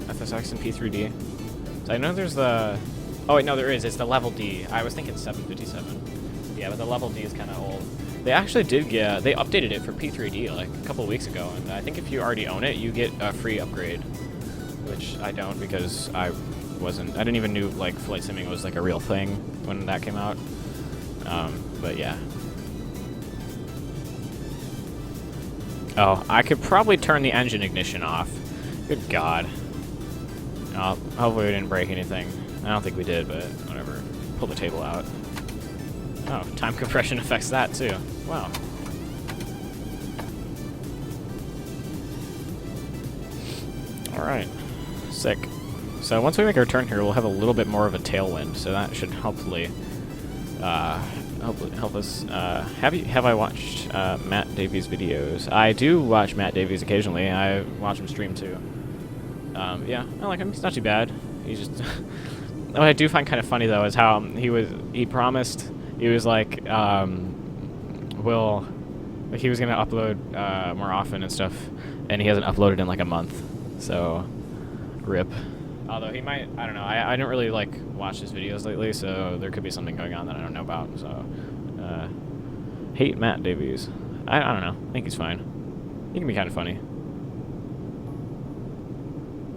FSX and P3D? So I know there's the... Oh, wait, no, there is. It's the Level D. I was thinking 757. Yeah, but the Level D is kind of old. They actually did get... They updated it for P3D like a couple weeks ago, and I think if you already own it, you get a free upgrade. Which I don't, because I didn't even know, like, flight simming was, like, a real thing when that came out. But yeah. Oh, I could probably turn the engine ignition off. Good God. Oh, hopefully we didn't break anything. I don't think we did, but whatever. Pull the table out. Oh, time compression affects that too. Wow. Alright. Sick. So once we make our turn here, we'll have a little bit more of a tailwind, so that should hopefully help us. Have I watched Matt Davies' videos? I do watch Matt Davies occasionally. I watch him stream too. Yeah, I like him. He's not too bad. He's just... What I do find kind of funny though is how he promised, he was like, he was gonna upload more often and stuff, and he hasn't uploaded in like a month. So, rip. Although he might, I don't know. I don't really like watch his videos lately, so there could be something going on that I don't know about. So, hate Matt Davies. I don't know. I think he's fine. He can be kind of funny.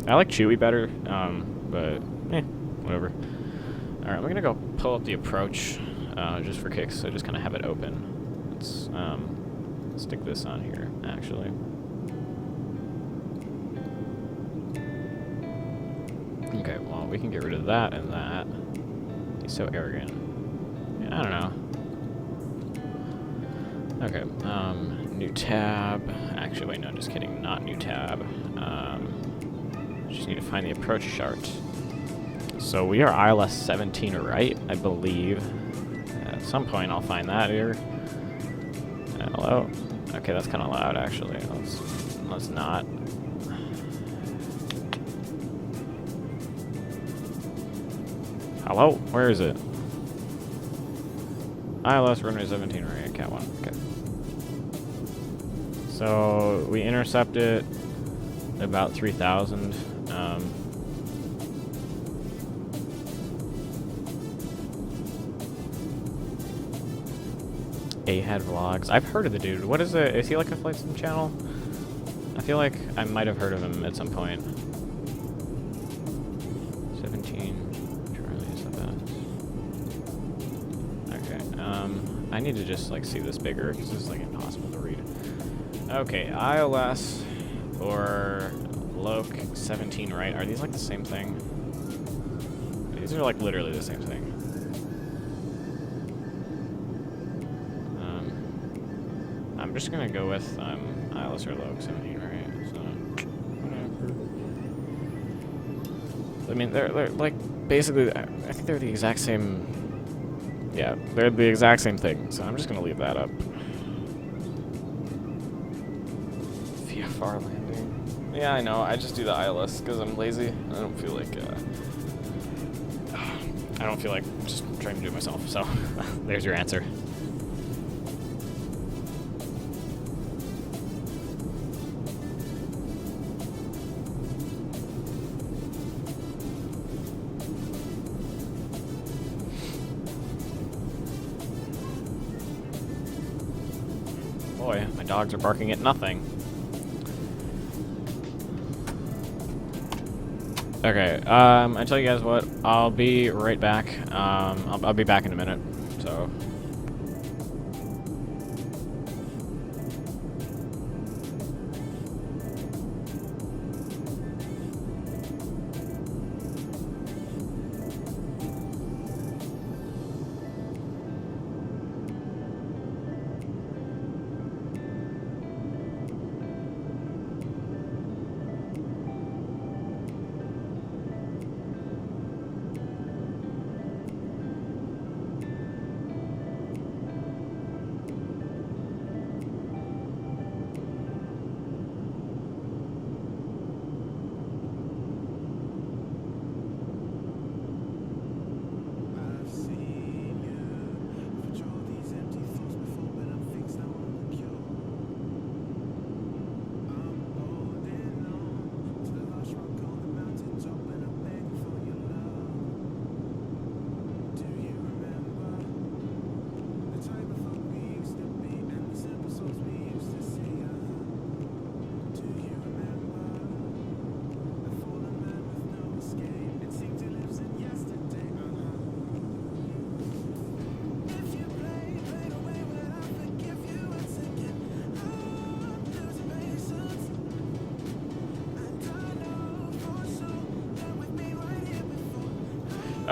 I like Chewy better, but whatever. All right, we're gonna go pull up the approach just for kicks. So just kind of have it open. Let's stick this on here, actually. Okay, well, we can get rid of that and that. He's so arrogant. Yeah, I don't know. Okay, new tab. Actually, wait, no, just kidding. Not new tab. Just need to find the approach chart. So we are ILS 17 right, I believe. At some point, I'll find that here. Hello. Okay, that's kind of loud, actually. Let's not. Hello? Where is it? ILS runway 17 right, Cat 1. Okay. So we intercepted about 3,000. A-Head Vlogs. I've heard of the dude. What is it? Is he like a flight sim channel? I feel like I might have heard of him at some point. 17. Charlie, is that? Okay. I need to just like see this bigger because this is like impossible to read. Okay, ILS or Loc 17 right. Are these like the same thing? These are like literally the same thing. I'm just gonna go with ILS or Loc 17 right. So whatever. I mean, they're like basically. I think they're the exact same. Yeah, they're the exact same thing. So I'm just gonna leave that up. VFR landing. Yeah, I know. I just do the ILS because I'm lazy. I don't feel like just trying to do it myself. So there's your answer. Boy, my dogs are barking at nothing. Okay, I tell you guys what, I'll be right back. I'll be back in a minute, so.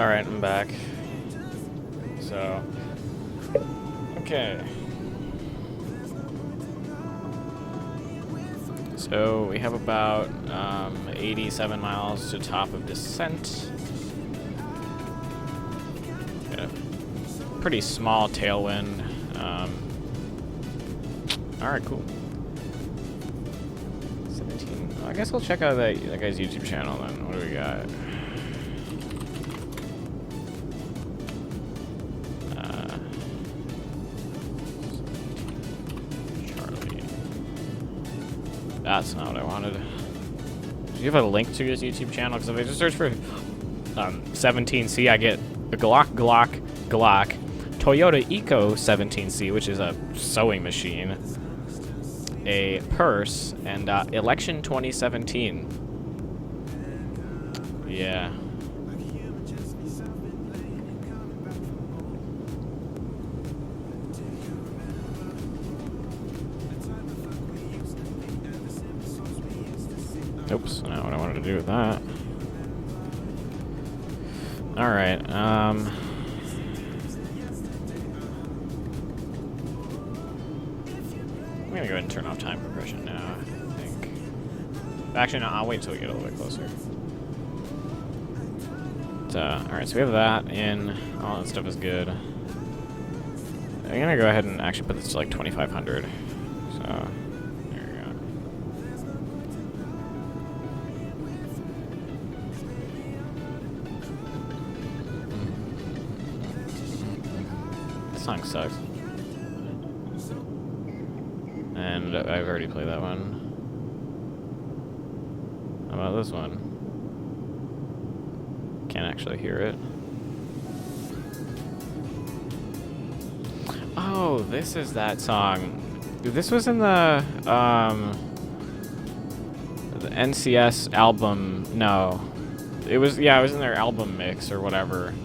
Alright, I'm back. So, okay. So we have about 87 miles to top of descent. Got a pretty small tailwind. Alright, cool. 17. Well, I guess we'll check out that guy's YouTube channel then. What do we got? That's not what I wanted. Do you have a link to his YouTube channel? Because if I just search for 17C, I get a Glock, Toyota Eco 17C, which is a sewing machine, a purse, and election 2017. Yeah. Oops, not what I wanted to do with that. Alright, I'm gonna go ahead and turn off time progression now, I think. Actually, no, I'll wait until we get a little bit closer. Alright, so we have that in. All that stuff is good. I'm gonna go ahead and actually put this to like 2500. So, there we go. This song sucks. And I've already played that one. How about this one? Can't actually hear it. Oh, this is that song. This was in the NCS album. No. It was, yeah, it was in their album mix or whatever.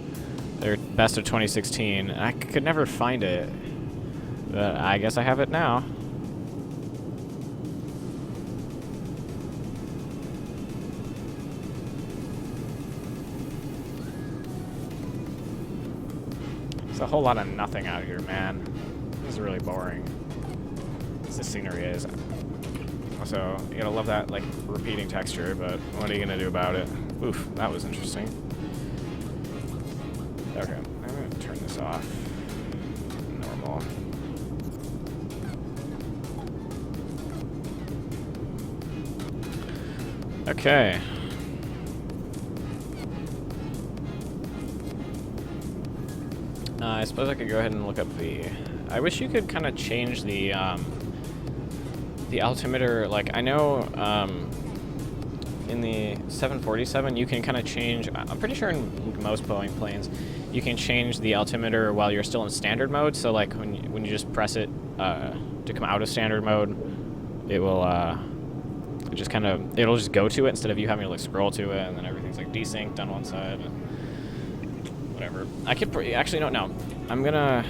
Their best of 2016. I could never find it. But I guess I have it now. There's a whole lot of nothing out here, man. This is really boring. The scenery is. Also, you gotta love that, like, repeating texture, but what are you gonna do about it? Oof, that was interesting. Okay, I'm gonna turn this off. Normal. Okay. I suppose I could go ahead and look up the... I wish you could kind of change the altimeter. Like, I know in the 747 you can kind of change... I'm pretty sure in most Boeing planes you can change the altimeter while you're still in standard mode. So, like, when you just press it to come out of standard mode, it will just kind of... It'll just go to it instead of you having to, like, scroll to it, and then everything's, like, desynced on one side. Whatever. I could actually no. I'm gonna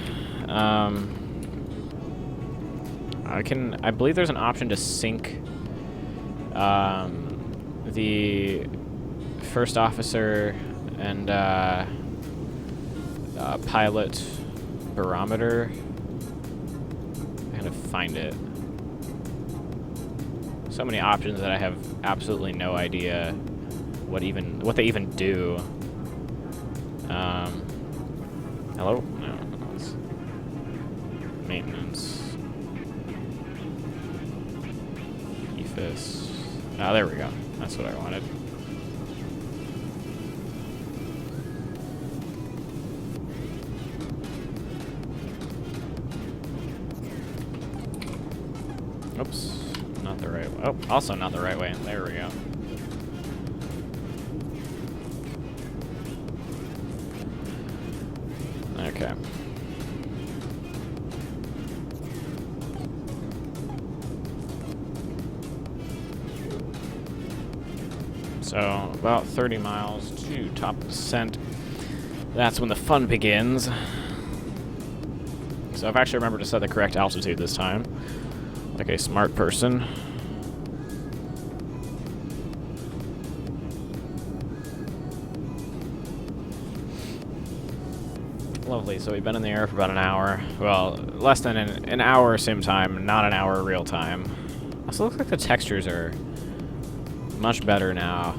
I believe there's an option to sync the first officer and pilot barometer. I gotta find it. So many options that I have absolutely no idea what they even do. Hello? No, it's maintenance. EFIS. Ah, there we go. That's what I wanted. Oops. Not the right way. Oh, also not the right way. There we go. Okay. So, about 30 miles to top of descent. That's when the fun begins. So I've actually remembered to set the correct altitude this time, like a smart person. Lovely. So we've been in the air for about an hour. Well, less than an hour sim time, not an hour real time. Also looks like the textures are much better now.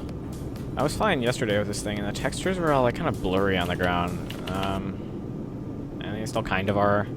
I was flying yesterday with this thing, and the textures were all like kind of blurry on the ground. And they still kind of are.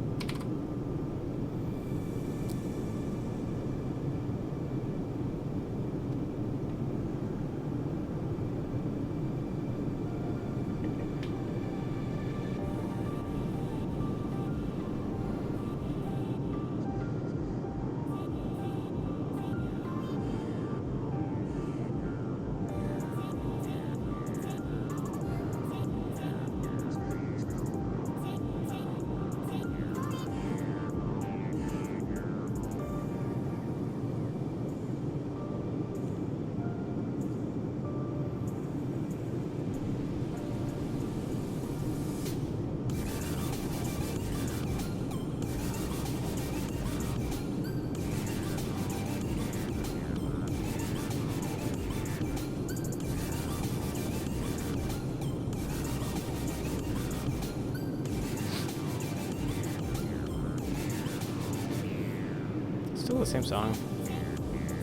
Still the same song?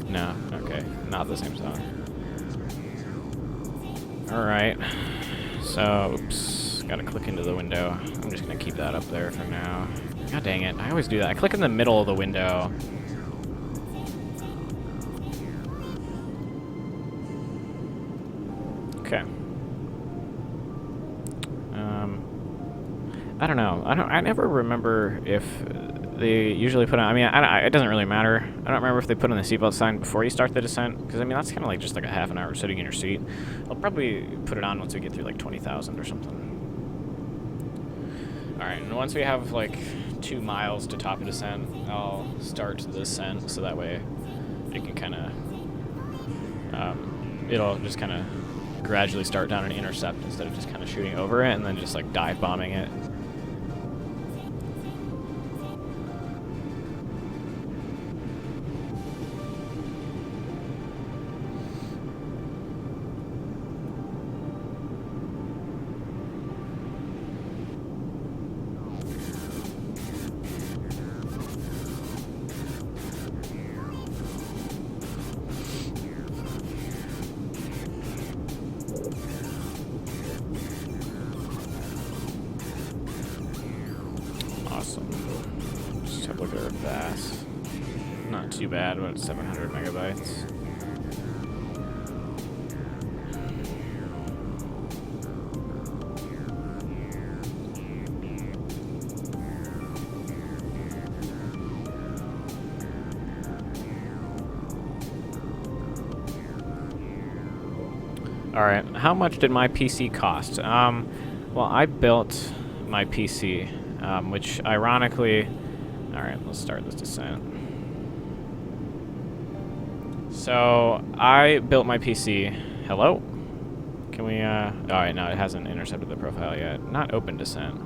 No, okay, not the same song. Alright, so, oops, gotta click into the window. I'm just gonna keep that up there for now. God dang it, I always do that. I click in the middle of the window. Okay. I don't know. I never remember if they usually put on, I mean, it doesn't really matter. I don't remember if they put on the seatbelt sign before you start the descent, because, I mean, that's kind of like just like a half an hour sitting in your seat. I'll probably put it on once we get through like 20,000 or something. Alright, and once we have like 2 miles to top a descent, I'll start the descent, so that way it can kind of, it'll just kind of gradually start down an intercept instead of just kind of shooting over it and then just like dive bombing it. Awesome. Just have a look at our VAS. Not too bad, about 700 megabytes. Alright, how much did my PC cost? Well, I built my PC, which ironically... Alright, let's start this descent. So, I built my PC... Hello? Can we, Alright, no, it hasn't intercepted the profile yet. Not open descent.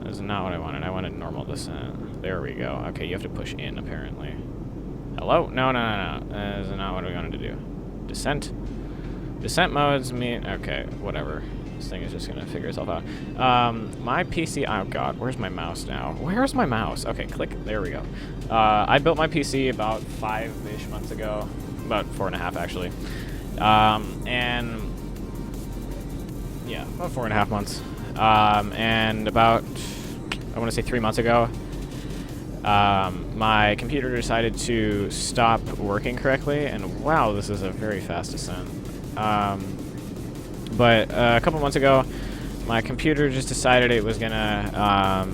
That is not what I wanted. I wanted normal descent. There we go. Okay, you have to push in, apparently. Hello? No. That is not what we wanted to do. Descent. Descent modes mean... Okay, whatever. This thing is just going to figure itself out. My PC... Oh, God. Where's my mouse now? Where's my mouse? Okay, click. There we go. I built my PC about 5-ish months ago. About 4.5, actually. And... Yeah, about 4.5 months. And about... I want to say 3 months ago, my computer decided to stop working correctly, and wow, this is a very fast descent. But a couple months ago, my computer just decided it was gonna,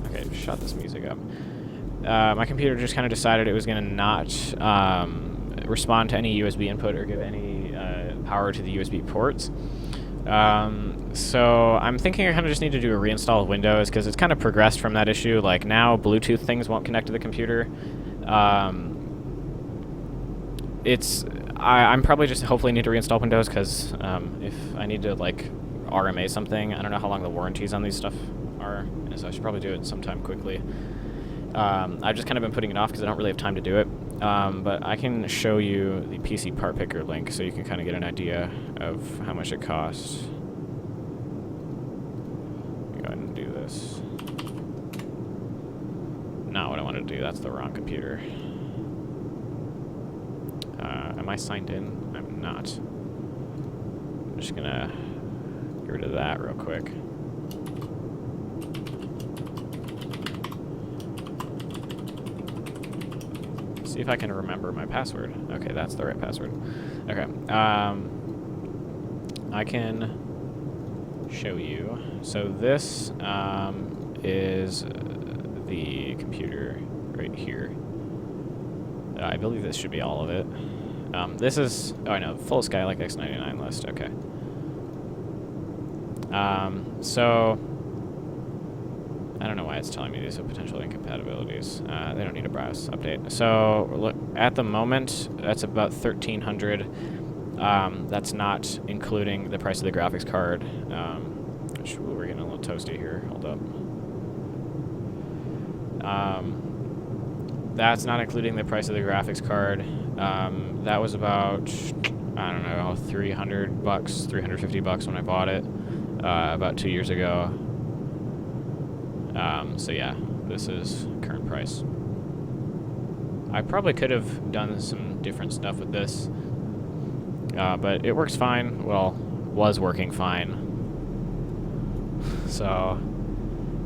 okay, shut this music up. My computer just kind of decided it was gonna not respond to any USB input or give any power to the USB ports. So I'm thinking I kind of just need to do a reinstall of Windows, because it's kind of progressed from that issue. Like now Bluetooth things won't connect to the computer. I'm probably just hopefully need to reinstall Windows, because if I need to like RMA something, I don't know how long the warranties on these stuff are, so I should probably do it sometime quickly. I've just kind of been putting it off because I don't really have time to do it. But I can show you the PC part picker link so you can kind of get an idea of how much it costs. and do this. Not what I wanted to do. That's the wrong computer. Am I signed in? I'm not. I'm just gonna get rid of that real quick. See if I can remember my password. Okay, that's the right password. Okay. I can show you. So this is the computer right here. I believe this should be all of it. This is, oh I know, full Skylake X99 list, okay. So, I don't know why it's telling me these are potential incompatibilities. They don't need a BIOS update. So, look, at the moment, that's about $1,300. That's not including the price of the graphics card. We're getting a little toasty here, hold up. That's not including the price of the graphics card. That was about, I don't know, $300, $350 when I bought it, about 2 years ago. So yeah, this is current price. I probably could have done some different stuff with this, but it works fine. Well, was working fine. So,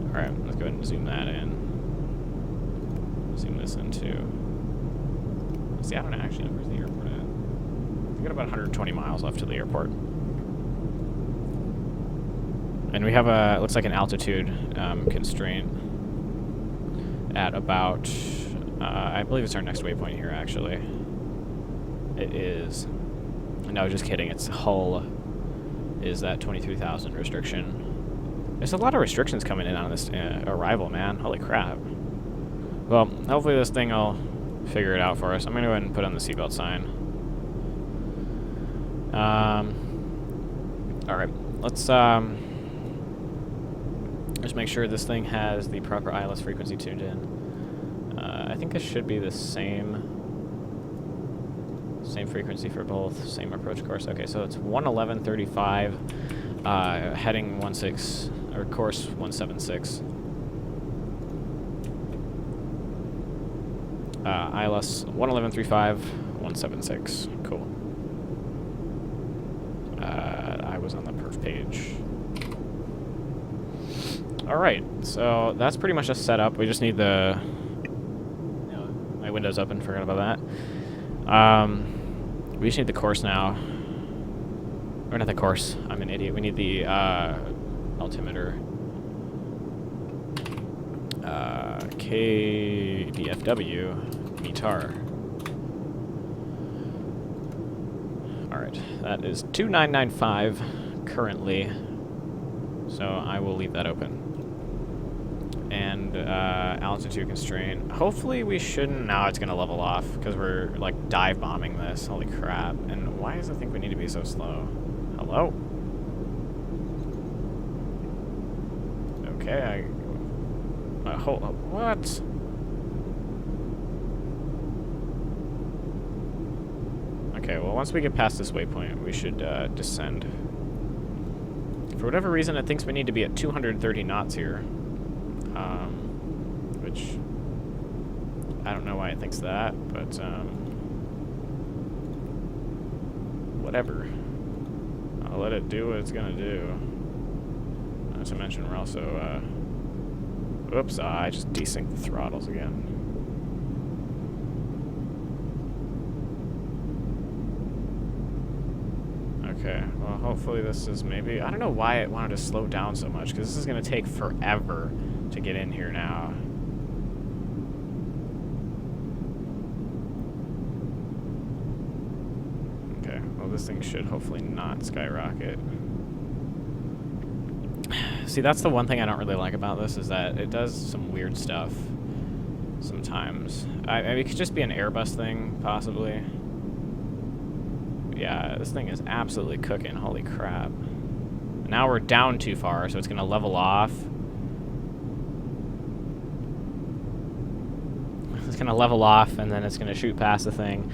alright, let's go ahead and zoom that in. Zoom this in too. See, I don't actually know where's the airport at. We've got about 120 miles left to the airport. And we have a, looks like an altitude constraint at about, I believe it's our next waypoint here actually. It is. No, just kidding. It's hull is that 23,000 restriction. There's a lot of restrictions coming in on this arrival, man. Holy crap. Well, hopefully this thing will figure it out for us. I'm going to go ahead and put on the seatbelt sign. Alright, let's just make sure this thing has the proper ILS frequency tuned in. I think this should be the same frequency for both, same approach course. Okay, so it's 111.35, heading 16, or course 176. ILS 111.35, 176. Cool. I was on the perf page. Alright, so that's pretty much a setup. We just need the... my window's open, forgot about that. We just need the course now. Or not the course, I'm an idiot. We need the altimeter. KDFW METAR. Alright, that is 2995 currently. So I will leave that open. And altitude constraint. Hopefully we shouldn't. Now it's going to level off because we're like dive bombing this. Holy crap. And why does it think we need to be so slow? Hello? Okay, hold up. What? Okay, well once we get past this waypoint, we should descend. For whatever reason, it thinks we need to be at 230 knots here. Which, I don't know why it thinks that, but, whatever. I'll let it do what it's gonna do. Not to mention, we're also, oops, I just desynced the throttles again. Okay, well, hopefully this is maybe... I don't know why it wanted to slow down so much, because this is going to take forever to get in here now. Okay, well, this thing should hopefully not skyrocket. See, that's the one thing I don't really like about this, is that it does some weird stuff sometimes. I mean, it could just be an Airbus thing, possibly. Yeah, this thing is absolutely cooking. Holy crap. Now we're down too far, so it's going to level off. It's going to level off, and then it's going to shoot past the thing.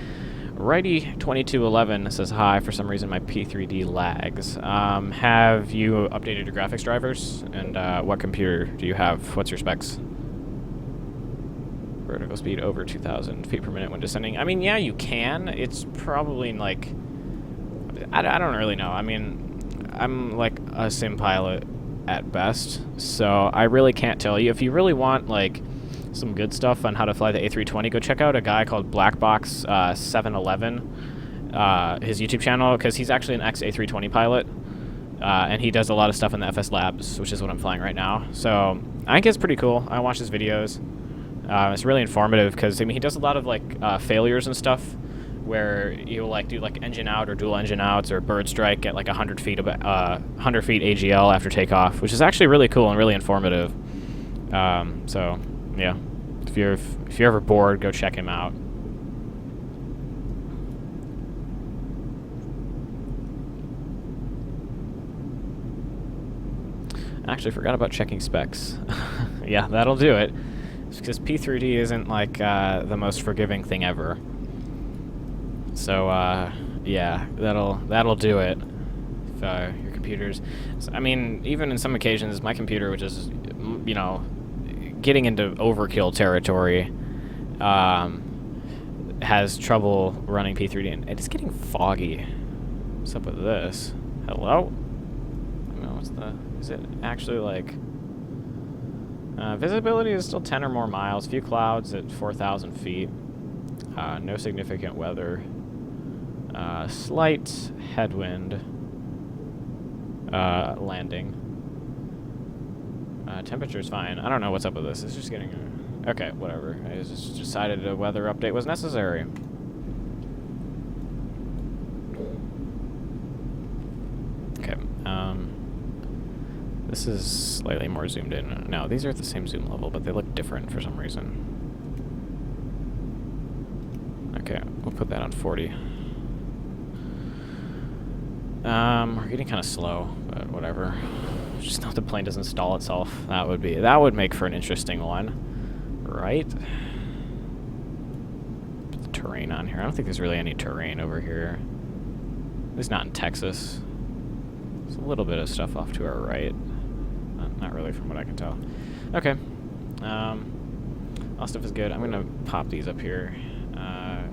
Righty2211 says hi. For some reason, my P3D lags. Have you updated your graphics drivers? And what computer do you have? What's your specs? Vertical speed over 2,000 feet per minute when descending. I mean, yeah, you can. It's probably like... I don't really know. I mean, I'm like a sim pilot at best, so I really can't tell you. If you really want, like, some good stuff on how to fly the A320, go check out a guy called Blackbox 711, his YouTube channel, because he's actually an ex-A320 pilot, and he does a lot of stuff in the FSLabs, which is what I'm flying right now. So I think it's pretty cool. I watch his videos. It's really informative because, I mean, he does a lot of, like, failures and stuff where you'll, like, do, like, engine out or dual engine outs or bird strike at, like, 100 feet AGL after takeoff, which is actually really cool and really informative. So, yeah. If you're ever bored, go check him out. I actually forgot about checking specs. Yeah, that'll do it. Because P3D isn't like the most forgiving thing ever. So yeah, that'll do it. If your computer's, I mean, even in some occasions, my computer, which is, you know, getting into overkill territory, has trouble running P3D, and it's getting foggy. What's up with this? Hello? I don't know, what's the? Is it actually like? Visibility is still 10 or more miles. Few clouds at 4,000 feet. No significant weather. Slight headwind. Landing. Temperature's fine. I don't know what's up with this. It's just getting... okay, whatever. I just decided a weather update was necessary. Okay, this is slightly more zoomed in. No, these are at the same zoom level, but they look different for some reason. Okay, we'll put that on 40. We're getting kind of slow, but whatever. Just hope the plane doesn't stall itself. That would make for an interesting one, right? Put the terrain on here. I don't think there's really any terrain over here. At least not in Texas. There's a little bit of stuff off to our right. Not really from what I can tell. Okay. All stuff is good. I'm gonna pop these up here.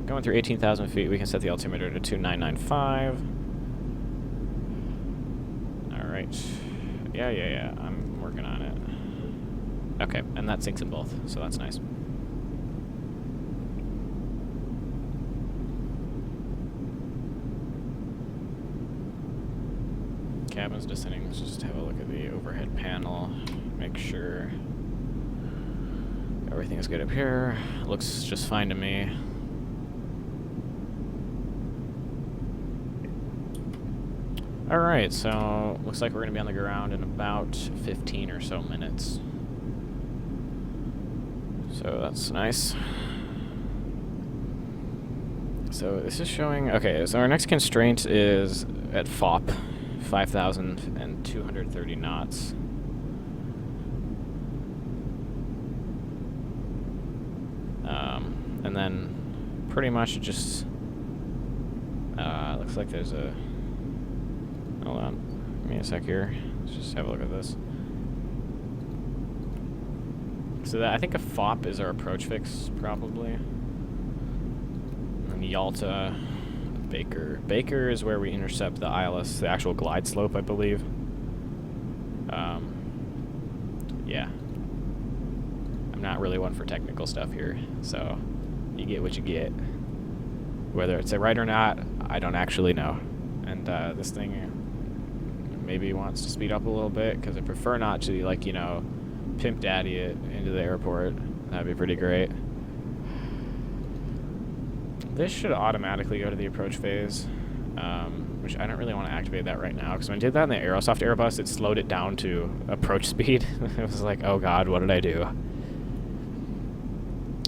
Going through 18,000 feet, we can set the altimeter to 2995. Alright. Yeah. I'm working on it. Okay, and that syncs in both, so that's nice. Cabin's descending. Let's just have a look at the overhead panel. Make sure everything is good up here. Looks just fine to me. Alright, so looks like we're going to be on the ground in about 15 or so minutes. So that's nice. So this is showing... okay, so our next constraint is at FOP, 5,230 knots. And then pretty much it just... looks like there's a... hold on. Give me a sec here. Let's just have a look at this. So I think a FOP is our approach fix, probably. And Yalta, Baker. Baker is where we intercept the ILS, the actual glide slope, I believe. Yeah. I'm not really one for technical stuff here, so you get what you get. Whether it's right or not, I don't actually know. And this thing maybe wants to speed up a little bit, because I prefer not to, like, you know, pimp daddy it into the airport. That'd be pretty great. This should automatically go to the approach phase, which I don't really want to activate that right now, because when I did that in the Aerosoft Airbus, it slowed it down to approach speed. It was like, oh god, what did I do?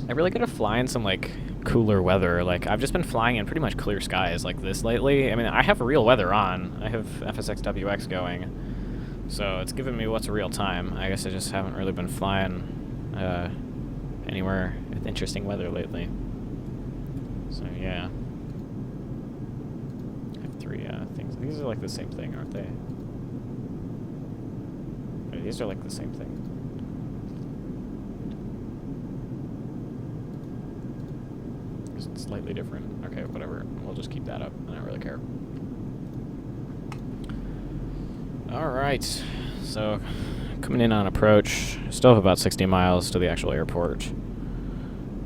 I really gotta fly in some, like, cooler weather. Like, I've just been flying in pretty much clear skies like this lately. I mean, I have real weather on. I have FSXWX going, so it's giving me what's real time. I guess I just haven't really been flying anywhere with interesting weather lately. So yeah. free things. These are like the same thing, aren't they? Or these are like the same thing. It's slightly different. Okay, whatever. We'll just keep that up. I don't really care. Alright. So, coming in on approach. Still have about 60 miles to the actual airport.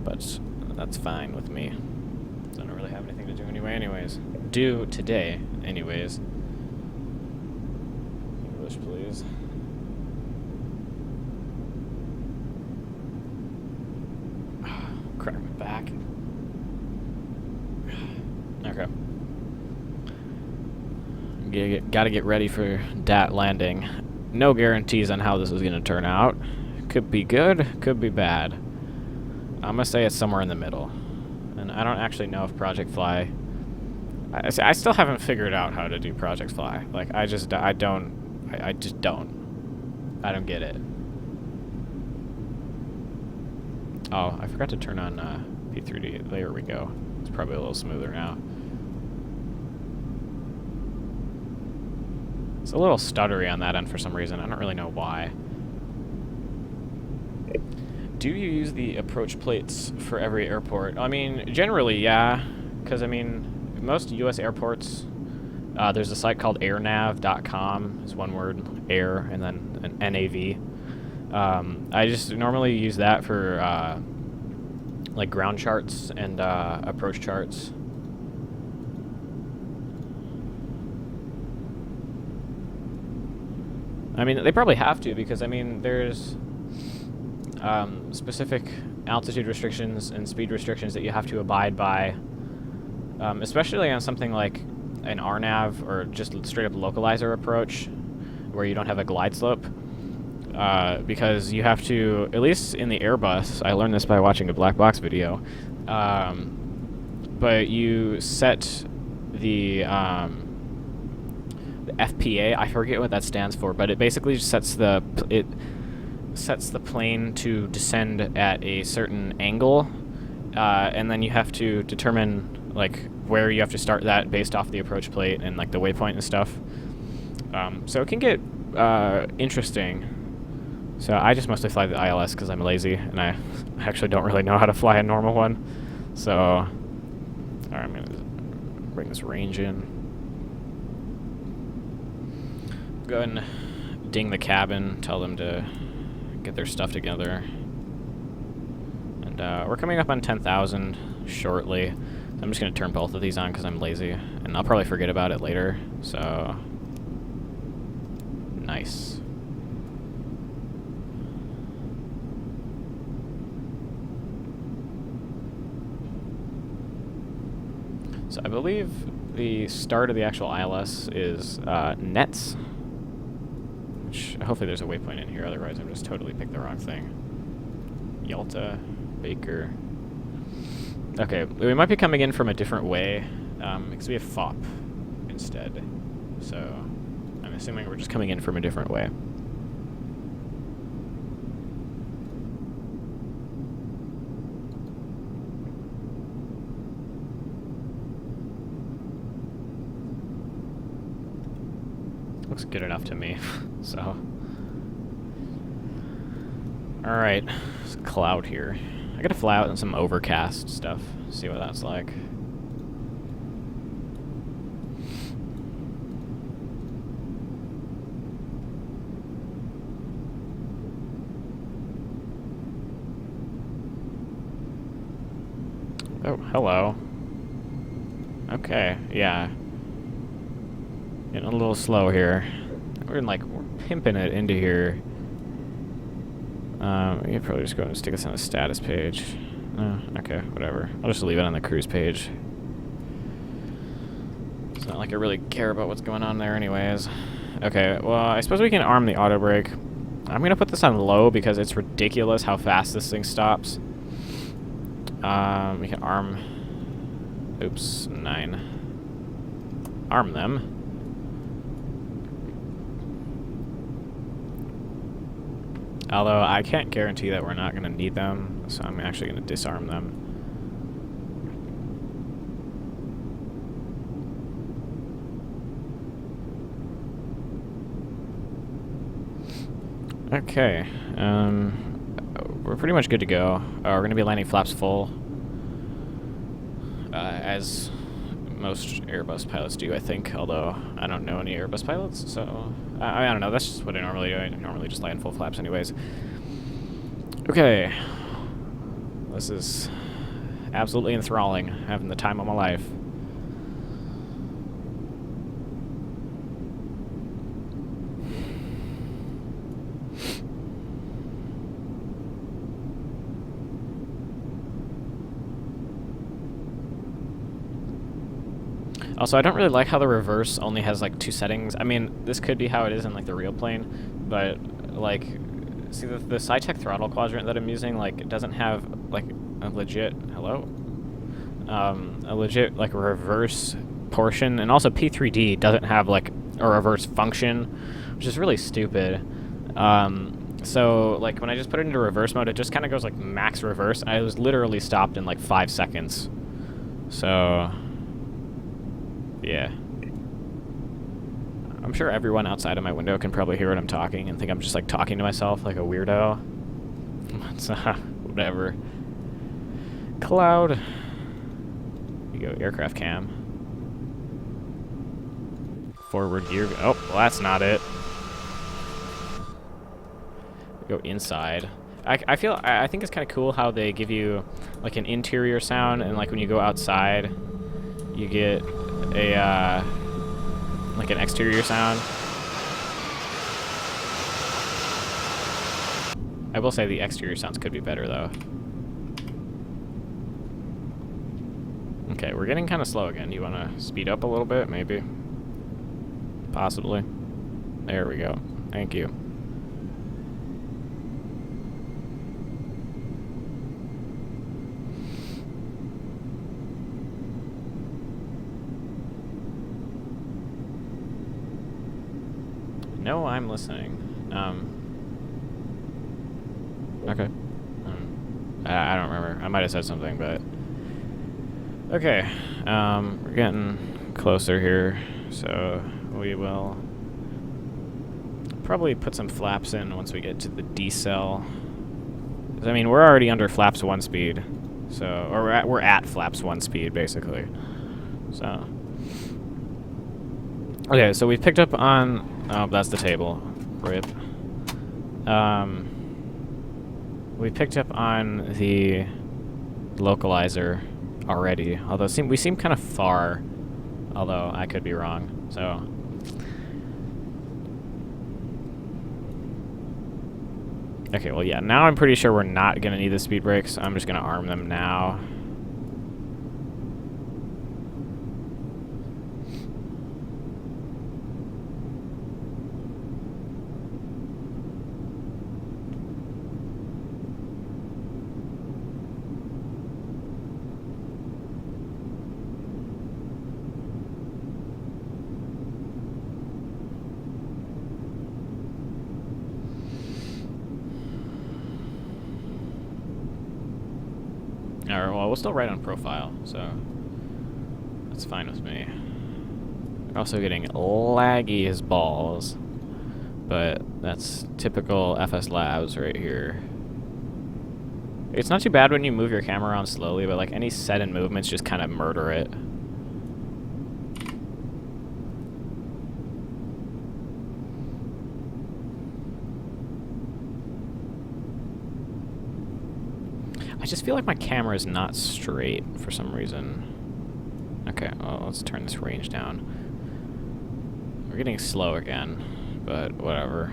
But that's fine with me. I don't really have anything to do anyways. Do today, anyways. English, please. Crack my back. Okay. Gotta get ready for that landing. No guarantees on how this is gonna turn out. Could be good, could be bad. I'm gonna say it's somewhere in the middle. And I don't actually know if Project Fly... I still haven't figured out how to do Project Fly. Like, I just don't get it. Oh, I forgot to turn on P3D. There we go. It's probably a little smoother now. It's a little stuttery on that end for some reason. I don't really know why. Do you use the approach plates for every airport? I mean, generally, yeah. Because, I mean, most U.S. airports, there's a site called airnav.com. It's one word, air, and then an NAV. I just normally use that for, like, ground charts and approach charts. I mean, they probably have to, because, I mean, there's specific altitude restrictions and speed restrictions that you have to abide by, especially on something like an RNAV or just straight up localizer approach, where you don't have a glide slope, because you have to, at least in the Airbus, I learned this by watching a black box video, but you set the FPA, I forget what that stands for, but it basically just sets the plane to descend at a certain angle, and then you have to determine like where you have to start that based off the approach plate and like the waypoint and stuff. So it can get interesting. So I just mostly fly the ILS because I'm lazy and I actually don't really know how to fly a normal one. So, alright, I'm gonna bring this range in. Go ahead and ding the cabin, tell them to get their stuff together. And we're coming up on 10,000 shortly. I'm just going to turn both of these on because I'm lazy, and I'll probably forget about it later, so... Nice. So I believe the start of the actual ILS is Nets. Hopefully there's a waypoint in here, otherwise I'm just totally picked the wrong thing. Yalta, Baker. Okay, we might be coming in from a different way, because we have FOP instead. So, I'm assuming we're just coming in from a different way. Looks good enough to me, so. Alright, there's a cloud here. I gotta fly out in some overcast stuff, see what that's like. Oh, hello. Okay, yeah. Getting a little slow here. We're pimping it into here. We could probably just go and stick this on the status page. Okay, whatever. I'll just leave it on the cruise page. It's not like I really care about what's going on there anyways. Okay, well, I suppose we can arm the auto brake. I'm gonna put this on low because it's ridiculous how fast this thing stops. We can arm... Oops, 9. Arm them. Although I can't guarantee that we're not going to need them, so I'm actually going to disarm them. Okay, we're pretty much good to go. We're going to be landing flaps full, as most Airbus pilots do, I think, although I don't know any Airbus pilots, so I don't know, that's just what I normally do. I normally just land full flaps anyways. Okay, this is absolutely enthralling, having the time of my life. Also, I don't really like how the reverse only has like 2 settings. I mean, this could be how it is in like the real plane, but like, see the SciTech throttle quadrant that I'm using, like it doesn't have like a legit, a legit like reverse portion, and also P3D doesn't have like a reverse function, which is really stupid. So like when I just put it into reverse mode, it just kind of goes like max reverse. I was literally stopped in like 5 seconds. So yeah. I'm sure everyone outside of my window can probably hear what I'm talking and think I'm just like talking to myself like a weirdo. Whatever. Cloud. You go aircraft cam. Forward gear. Oh, well that's not it. Go inside. I think it's kind of cool how they give you like an interior sound, and like when you go outside, you get a like an exterior sound. I will say the exterior sounds could be better though. Okay, we're getting kind of slow again. You want to speed up a little bit, maybe? Possibly. There we go. Thank you. No, I'm listening. Okay. I don't remember. I might have said something, but... Okay. We're getting closer here, so we will probably put some flaps in once we get to the decel. I mean, we're already under flaps 1 speed, so... Or we're at flaps 1 speed, basically. So... Okay, so we've picked up on... Oh, that's the table. RIP. We picked up on the localizer already, although we seem kind of far, although I could be wrong, so... Okay, well yeah, now I'm pretty sure we're not going to need the speed brakes. I'm just going to arm them now. Alright, well, we'll still write on profile, so that's fine with me. We're also getting laggy as balls, but that's typical FSLabs right here. It's not too bad when you move your camera around slowly, but like any sudden movements just kind of murder it. I just feel like my camera is not straight for some reason. Okay, well, let's turn this range down. We're getting slow again, but whatever.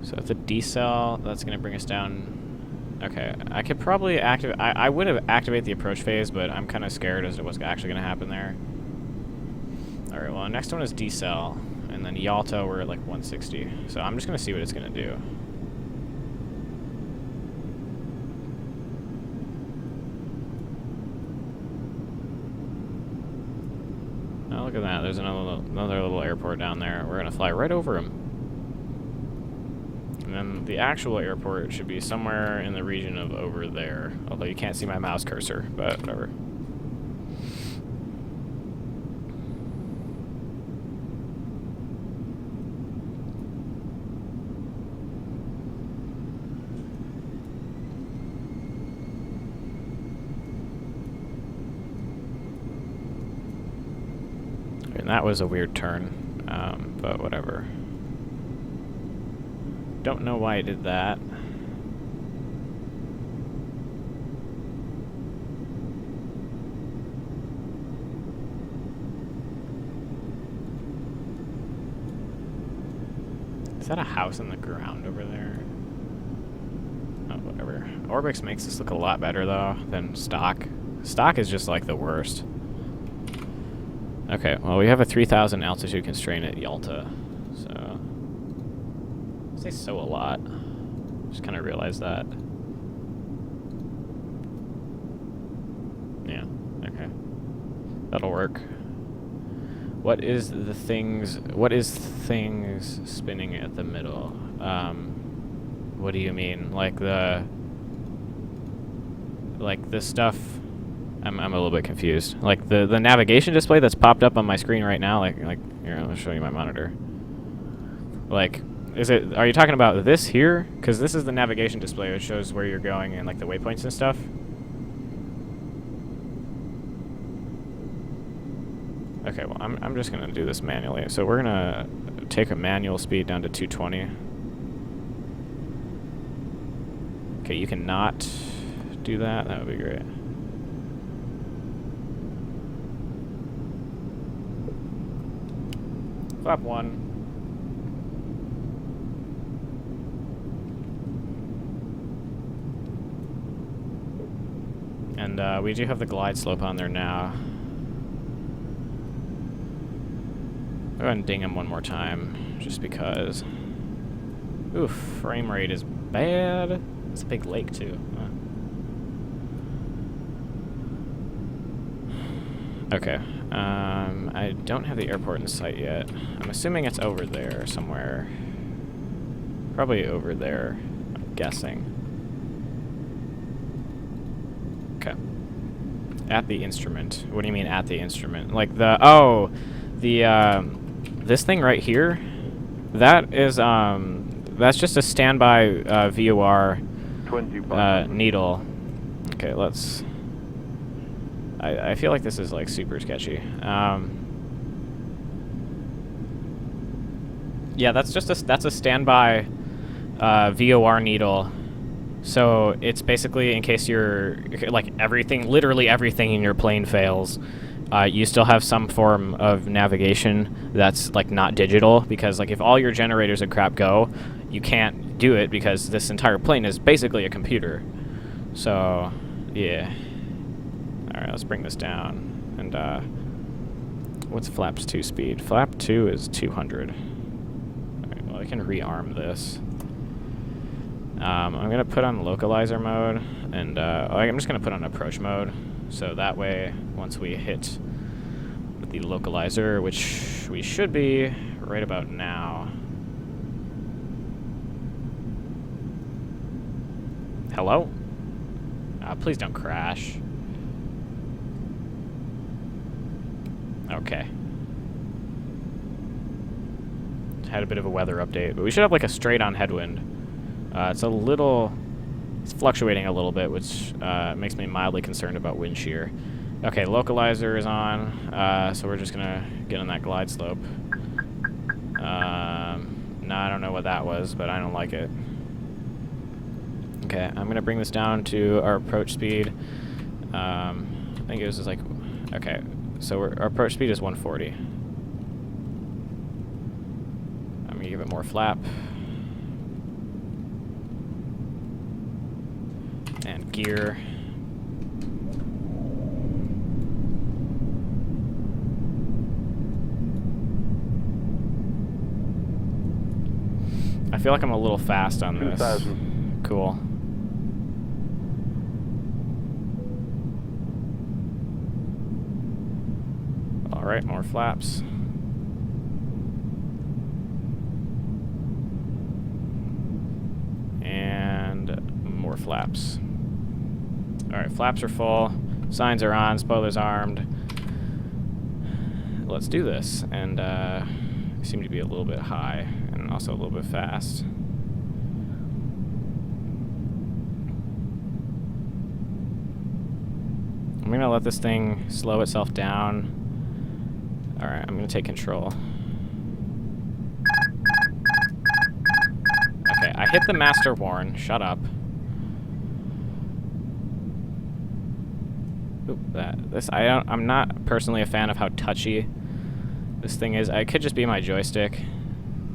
So at the decel, that's going to bring us down. Okay, I could probably activate... I would have activated the approach phase, but I'm kind of scared as to what's actually going to happen there. Alright, well, next one is decel, and then Yalta, we're at like 160. So I'm just going to see what it's going to do. Oh, look at that. There's another little airport down there. We're going to fly right over him. And then the actual airport should be somewhere in the region of over there. Although you can't see my mouse cursor, but whatever. And that was a weird turn, but whatever. Don't know why I did that. Is that a house in the ground over there? Oh, whatever. ORBX makes this look a lot better, though, than stock. Stock is just, like, the worst. Okay, well, we have a 3,000 altitude constraint at Yalta, so... I say so a lot. Just kind of realized that. Yeah, okay. That'll work. What is things spinning at the middle? What do you mean? Like this stuff? I'm a little bit confused. Like the navigation display that's popped up on my screen right now, like here, I'll show you my monitor. Like, are you talking about this here? Because this is the navigation display which shows where you're going and like the waypoints and stuff. Okay, well, I'm just gonna do this manually. So we're gonna take a manual speed down to 220. Okay, you cannot do that. That would be great. Flap 1. And we do have the glide slope on there now. Go ahead and ding him one more time, just because. Oof, frame rate is bad. It's a big lake, too. Okay. I don't have the airport in sight yet. I'm assuming it's over there somewhere. Probably over there, I'm guessing. Okay. At the instrument. What do you mean at the instrument? Like this thing right here, that is, that's just a standby VOR needle. Okay, let's... I feel like this is, like, super sketchy. Yeah, that's a standby VOR needle. So it's basically in case like, literally everything in your plane fails, you still have some form of navigation that's, like, not digital, because, like, if all your generators and crap go, you can't do it because this entire plane is basically a computer. So, yeah. Alright, let's bring this down. And, what's Flap's 2 speed? Flap 2 is 200. Alright, well, I can rearm this. I'm going to put on localizer mode, and I'm just going to put on approach mode. So that way, once we hit the localizer, which we should be right about now. Hello? Please don't crash. Okay. Had a bit of a weather update, but we should have like a straight-on headwind. It's fluctuating a little bit, which makes me mildly concerned about wind shear. Okay, localizer is on, so we're just gonna get on that glide slope. No, I don't know what that was, but I don't like it. Okay, I'm gonna bring this down to our approach speed. I think it was just like, okay, so our approach speed is 140. I'm gonna give it more flap. And gear. I feel like I'm a little fast on this. 2,000. Cool. Alright, more flaps. And more flaps. Alright, flaps are full. Signs are on. Spoilers armed. Let's do this. And we seem to be a little bit high and also a little bit fast. I'm gonna let this thing slow itself down. Alright, I'm gonna take control. Okay, I hit the master warn. Shut up. Oop, I'm not personally a fan of how touchy this thing is. It could just be my joystick.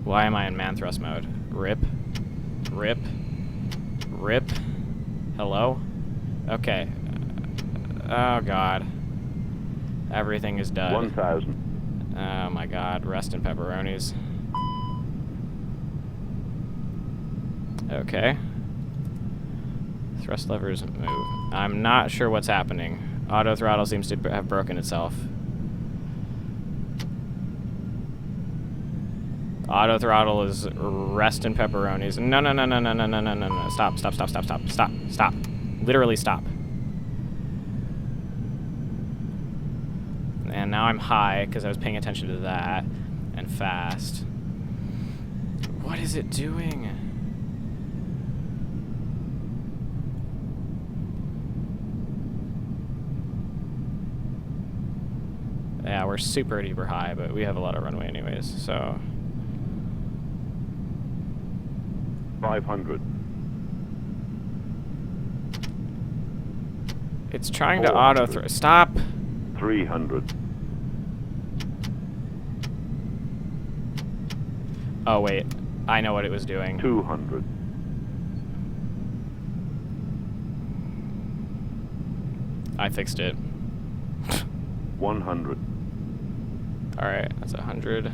Why am I in man thrust mode? Rip. Rip. Rip. Hello? Okay. Oh god. Everything is done. 1,000. Oh my god. Rest in pepperonis. Okay. Thrust levers move. I'm not sure what's happening. Auto throttle seems to have broken itself. Auto throttle is rest in pepperonis. No, no, no, no, no, no, no, no, no, no. Stop, stop, stop, stop, stop, stop, stop. Literally stop. And now I'm high because I was paying attention to that. And fast. What is it doing? Yeah, we're super duper high, but we have a lot of runway anyways, so... 500. It's trying to auto-throw. Stop! 300. Oh, wait. I know what it was doing. 200. I fixed it. 100. Alright, that's 100.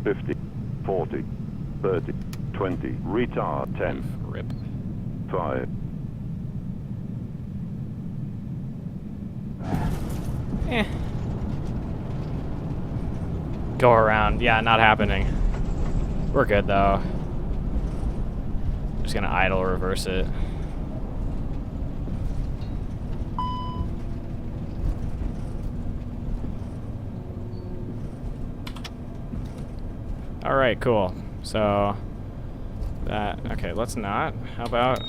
50. 40. 30. 20. Retard. 10. Rip. 5. Eh. Go around. Yeah, not happening. We're good, though. Just gonna idle reverse it. Alright, cool. So... that... okay, let's not. How about...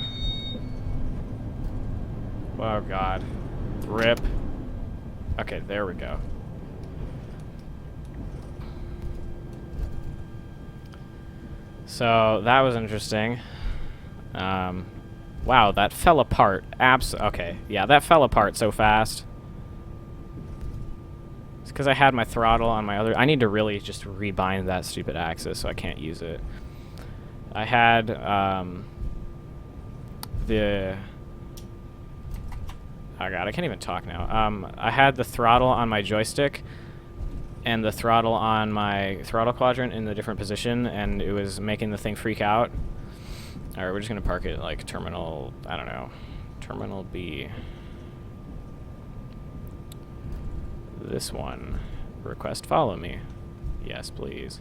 oh, God. Rip. Okay, there we go. So, that was interesting. Wow, that fell apart. Okay, yeah, that fell apart so fast. It's because I had my throttle on my other... I need to really just rebind that stupid axis so I can't use it. I had, the... oh god, I can't even talk now. I had the throttle on my joystick and the throttle on my throttle quadrant in the different position, and it was making the thing freak out. Alright, we're just gonna park it like terminal, I don't know, terminal B. This one. Request follow me. Yes, please.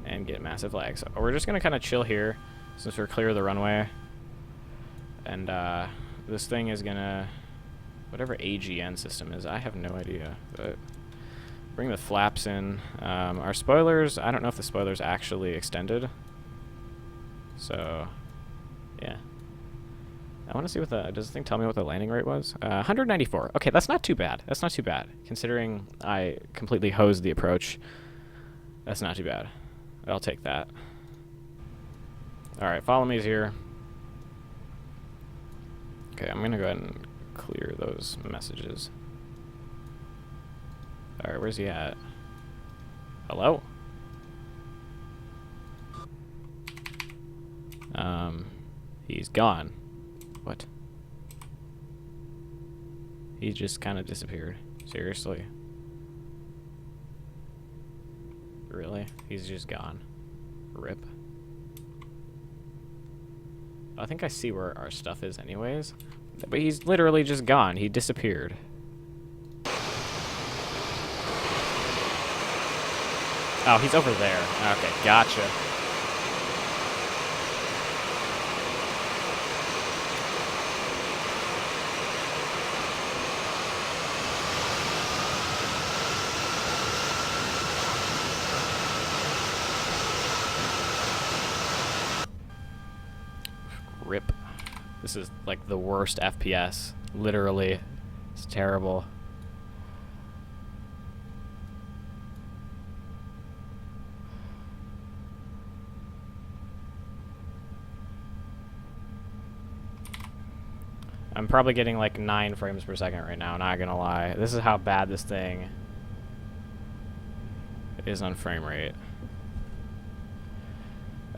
And get massive lag. So we're just gonna kind of chill here since we're clear of the runway. And this thing is gonna... whatever AGN system is, I have no idea. But bring the flaps in. Our spoilers, I don't know if the spoilers actually extended. So, yeah. I want to see what the... does the thing tell me what the landing rate was? 194. Okay, that's not too bad. That's not too bad. Considering I completely hosed the approach, that's not too bad. I'll take that. Alright, follow me's here. Okay, I'm going to go ahead and clear those messages. Alright, where's he at? Hello? He's gone. What? He just kind of disappeared. Seriously? Really? He's just gone. Rip. I think I see where our stuff is anyways. But he's literally just gone. He disappeared. Oh, he's over there. Okay, gotcha. Rip. This is like the worst FPS. Literally. It's terrible. I'm probably getting like 9 frames per second right now, not gonna lie. This is how bad this thing is on frame rate.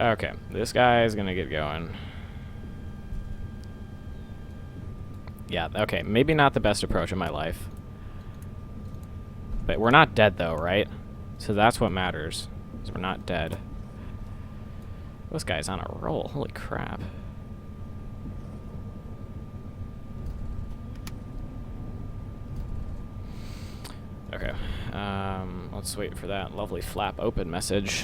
Okay, this guy is gonna get going. Yeah, okay, maybe not the best approach in my life. But we're not dead though, right? So that's what matters, is we're not dead. This guy's on a roll, holy crap. Okay, let's wait for that lovely flap open message.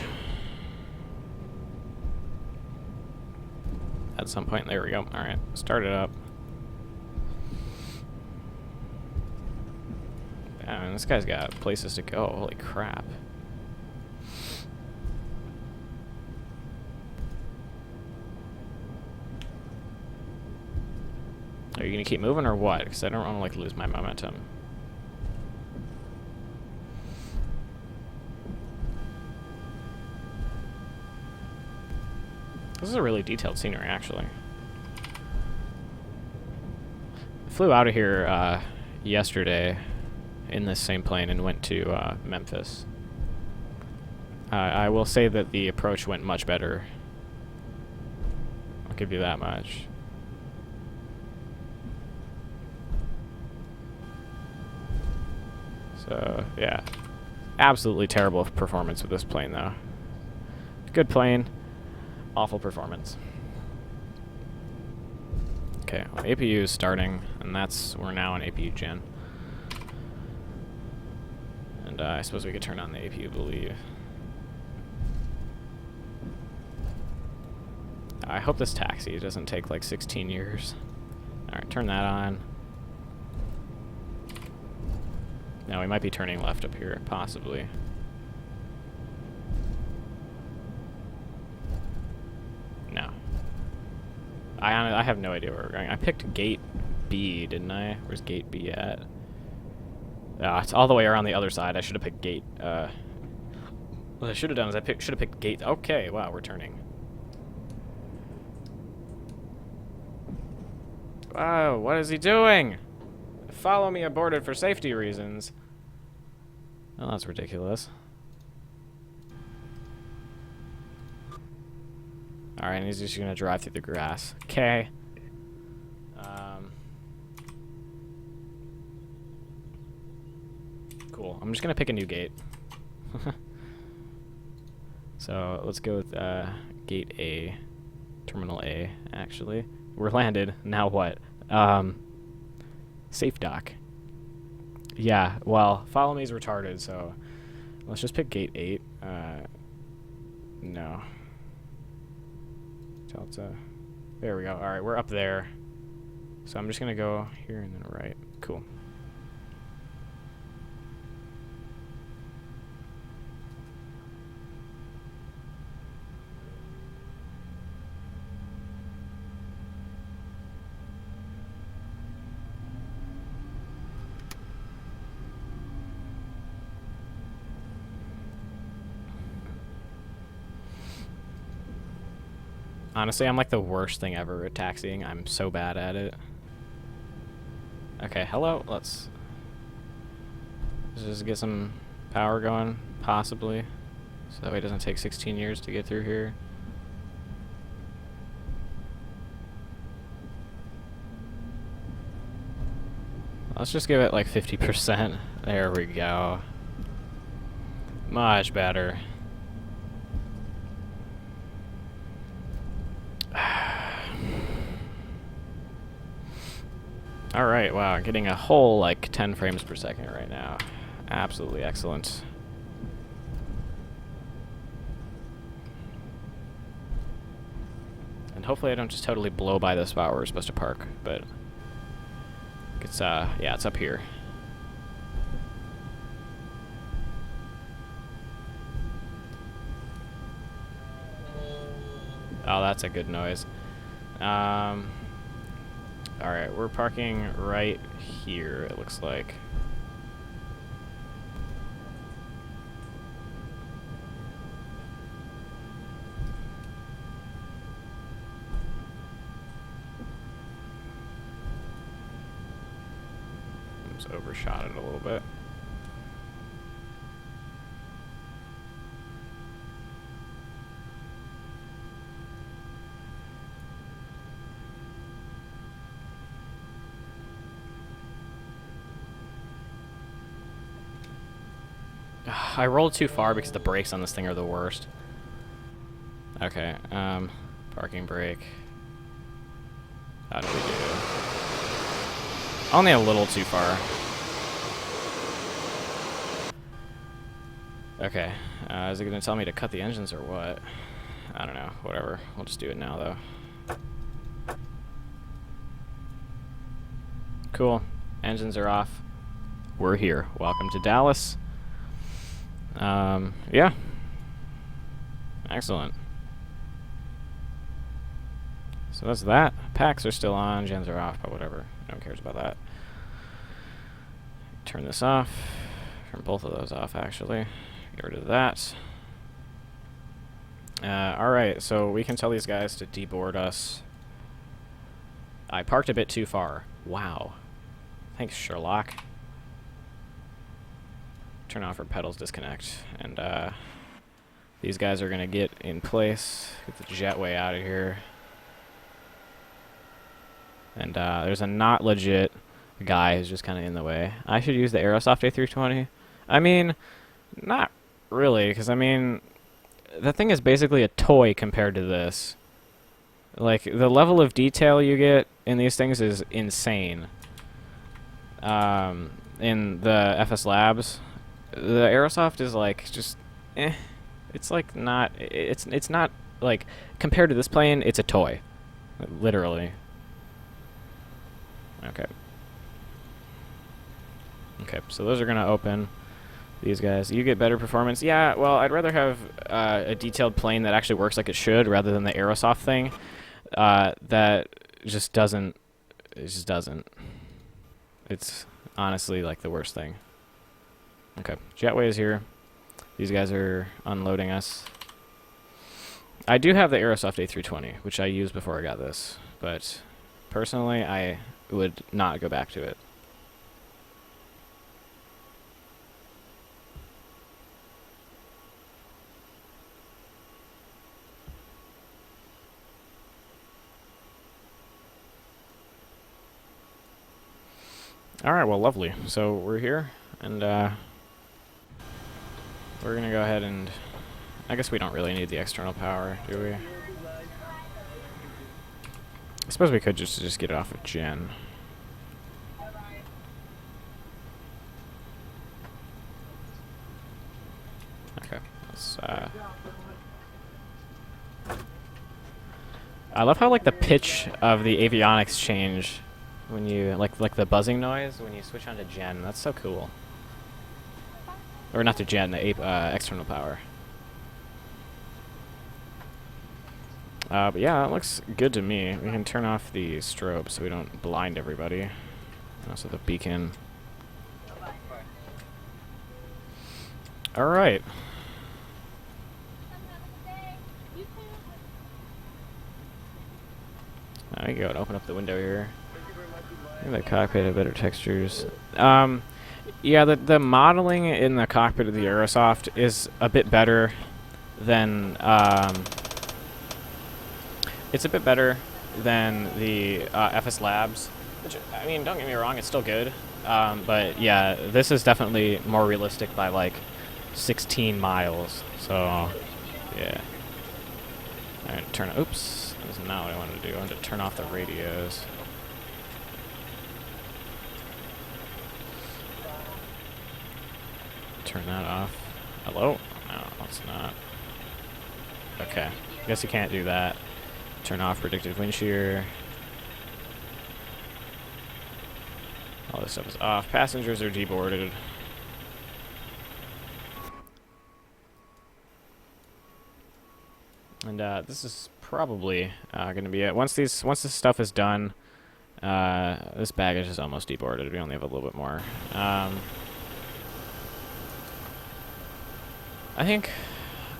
At some point, there we go. Alright, start it up. Man, this guy's got places to go, holy crap. Are you gonna keep moving or what? Because I don't want to like lose my momentum. This is a really detailed scenery, actually. I flew out of here yesterday in this same plane and went to Memphis. I will say that the approach went much better. I'll give you that much. So, yeah. Absolutely terrible performance with this plane, though. Good plane. Awful performance. Okay, well, APU is starting, and we're now on APU gen. And I suppose we could turn on the APU believe. I hope this taxi doesn't take like 16 years. Alright, turn that on. Now we might be turning left up here, possibly. No. I have no idea where we're going. I picked gate B, didn't I? Where's gate B at? It's all the way around the other side. I should have picked gate. What I should have done is should have picked gate. Okay, wow, we're turning. Wow, what is he doing? Follow me aborted for safety reasons. Oh, that's ridiculous. Alright, he's just gonna drive through the grass. Okay. Cool. I'm just gonna pick a new gate. So let's go with gate A. Terminal A, actually. We're landed. Now what? Safe dock. Yeah, well, follow me is retarded, so let's just pick gate 8. No. Delta. There we go. Alright, we're up there. So I'm just gonna go here and then right. Cool. Honestly, I'm like the worst thing ever at taxiing. I'm so bad at it. Okay, hello. Let's just get some power going, possibly. So that way it doesn't take 16 years to get through here. Let's just give it like 50%. There we go. Much better. Alright, wow, getting a whole like 10 frames per second right now. Absolutely excellent. And hopefully I don't just totally blow by the spot where we're supposed to park, but it's yeah, it's up here. Oh, that's a good noise. Alright, we're parking right here, it looks like. Just overshot it a little bit. I rolled too far because the brakes on this thing are the worst. Okay, parking brake. How do we do? Only a little too far. Okay, is it gonna tell me to cut the engines or what? I don't know, whatever. We'll just do it now though. Cool, engines are off. We're here. Welcome to Dallas. Yeah. Excellent. So that's that. Packs are still on, gens are off, but whatever. No one cares about that. Turn this off. Turn both of those off, actually. Get rid of that. Alright, so we can tell these guys to deboard us. I parked a bit too far. Wow. Thanks, Sherlock. Turn off our pedals disconnect. And, these guys are going to get in place. Get the jetway out of here. And there's a not legit guy who's just kind of in the way. I should use the Aerosoft A320. I mean, not really, because I mean, the thing is basically a toy compared to this. Like, the level of detail you get in these things is insane. In the FSLabs, the Aerosoft is like just, It's like not. It's not like compared to this plane. It's a toy, literally. Okay. Okay, so those are gonna open. These guys, you get better performance. Yeah, well, I'd rather have a detailed plane that actually works like it should, rather than the Aerosoft thing that just doesn't. It just doesn't. It's honestly like the worst thing. Okay, jetway is here. These guys are unloading us. I do have the Aerosoft A320, which I used before I got this, but personally, I would not go back to it. Alright, well, lovely. So we're here, and we're going to go ahead and... I guess we don't really need the external power, do we? I suppose we could just get it off of gen. Okay, let's... I love how, like, the pitch of the avionics change when you, like the buzzing noise when you switch on to gen. That's so cool. Or not to gen, the external power. But yeah, that looks good to me. We can turn off the strobe so we don't blind everybody. And also the beacon. Alright. There you go, and open up the window here. The cockpit have better textures. Yeah, the modeling in the cockpit of the Aerosoft is a bit better than it's a bit better than the FSLabs. Which, I mean, don't get me wrong, it's still good. But yeah, this is definitely more realistic by like 16 miles. So yeah. Alright, turn. Oops, that's not what I wanted to do. I wanted to turn off the radios. Turn that off. Hello? No, it's not. Okay. Guess you can't do that. Turn off predicted wind shear. All this stuff is off. Passengers are deboarded. And this is probably going to be it. Once this stuff is done, this baggage is almost deboarded. We only have a little bit more. I think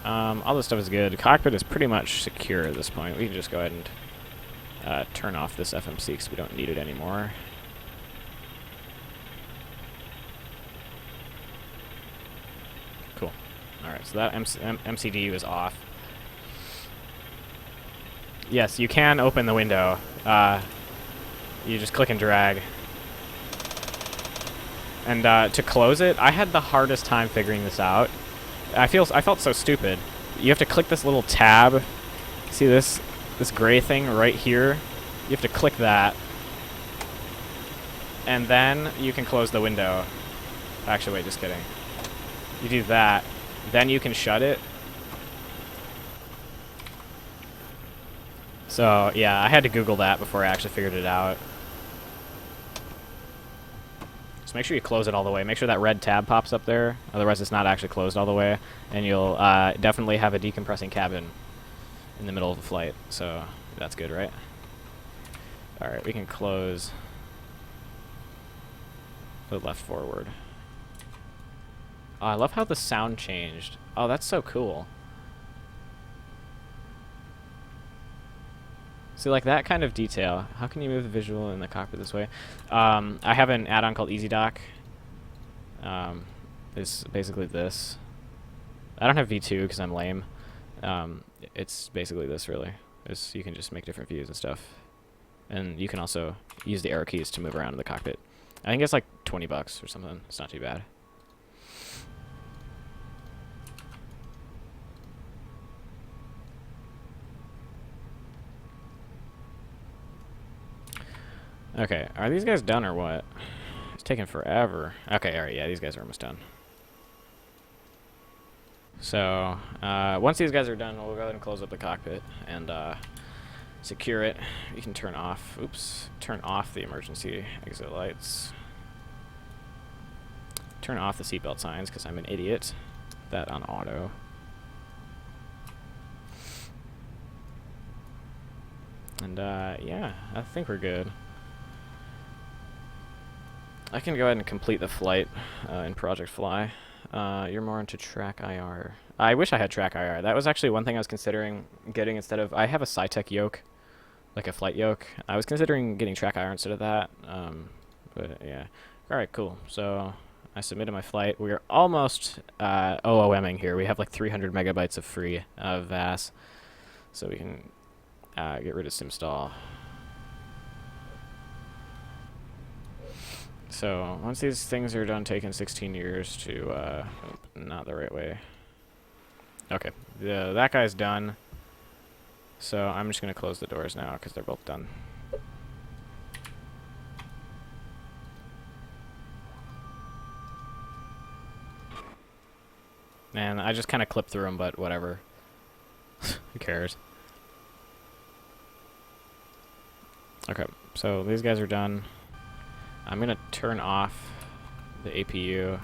all this stuff is good. The cockpit is pretty much secure at this point. We can just go ahead and turn off this FMC because we don't need it anymore. Alright, so that MCDU is off. Yes, you can open the window. You just click and drag. And to close it, I had the hardest time figuring this out. I felt so stupid. You have to click this little tab. See this gray thing right here? You have to click that. And then you can close the window. Actually, wait, just kidding. You do that. Then you can shut it. So, yeah, I had to Google that before I actually figured it out. So make sure you close it all the way. Make sure that red tab pops up there. Otherwise, it's not actually closed all the way. And you'll definitely have a decompressing cabin in the middle of the flight. So that's good, right? All right, we can close the left forward. Oh, I love how the sound changed. Oh, that's so cool. See, like that kind of detail. How can you move the visual in the cockpit this way? I have an add-on called EasyDock. It's basically this. I don't have V2 because I'm lame. It's basically this, really. You can just make different views and stuff. And you can also use the arrow keys to move around in the cockpit. I think it's like 20 bucks or something. It's not too bad. Okay, are these guys done or what? It's taking forever. Okay, alright, yeah, these guys are almost done. So, once these guys are done, we'll go ahead and close up the cockpit and secure it. You can turn off, turn off the emergency exit lights. Turn off the seatbelt signs, because I'm an idiot. That on auto. And, yeah, I think we're good. I can go ahead and complete the flight in Project Fly. You're more into track IR. I wish I had track IR. That was actually one thing I was considering getting instead of... I have a SciTech yoke, like a flight yoke. I was considering getting track IR instead of that. But yeah. Alright, cool. So I submitted my flight. We are almost OOMing here. We have like 300 megabytes of free VAS. So we can get rid of SimStall. So, once these things are done taking 16 years to, not the right way. Okay, that guy's done. So, I'm just going to close the doors now, because they're both done. And I just kind of clipped through them, but whatever. Who cares? Okay, so these guys are done. I'm going to turn off the APU.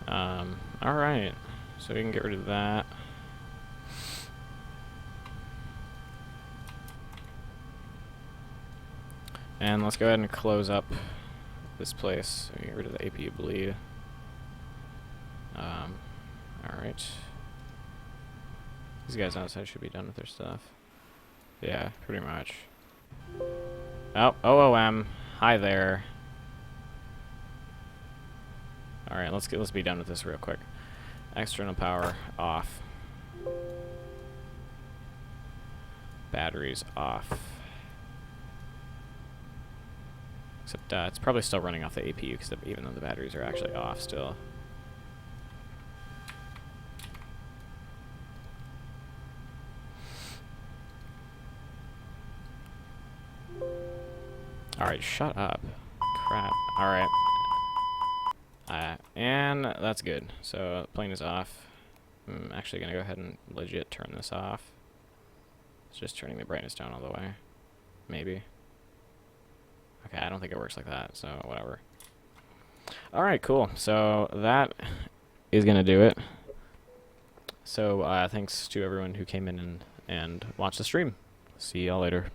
Alright, so we can get rid of that. And let's go ahead and close up this place. So we get rid of the APU bleed. Alright. These guys outside should be done with their stuff. Yeah, pretty much. Oh, OOM. Hi there. Alright, let's be done with this real quick. External power off. Batteries off. Except it's probably still running off the APU, because even though the batteries are actually off still. Alright, shut up. Crap. Alright. And that's good. So, plane is off. I'm actually going to go ahead and legit turn this off. It's just turning the brightness down all the way. Maybe. Okay, I don't think it works like that, so whatever. Alright, cool. So, that is going to do it. So, thanks to everyone who came in and watched the stream. See y'all later.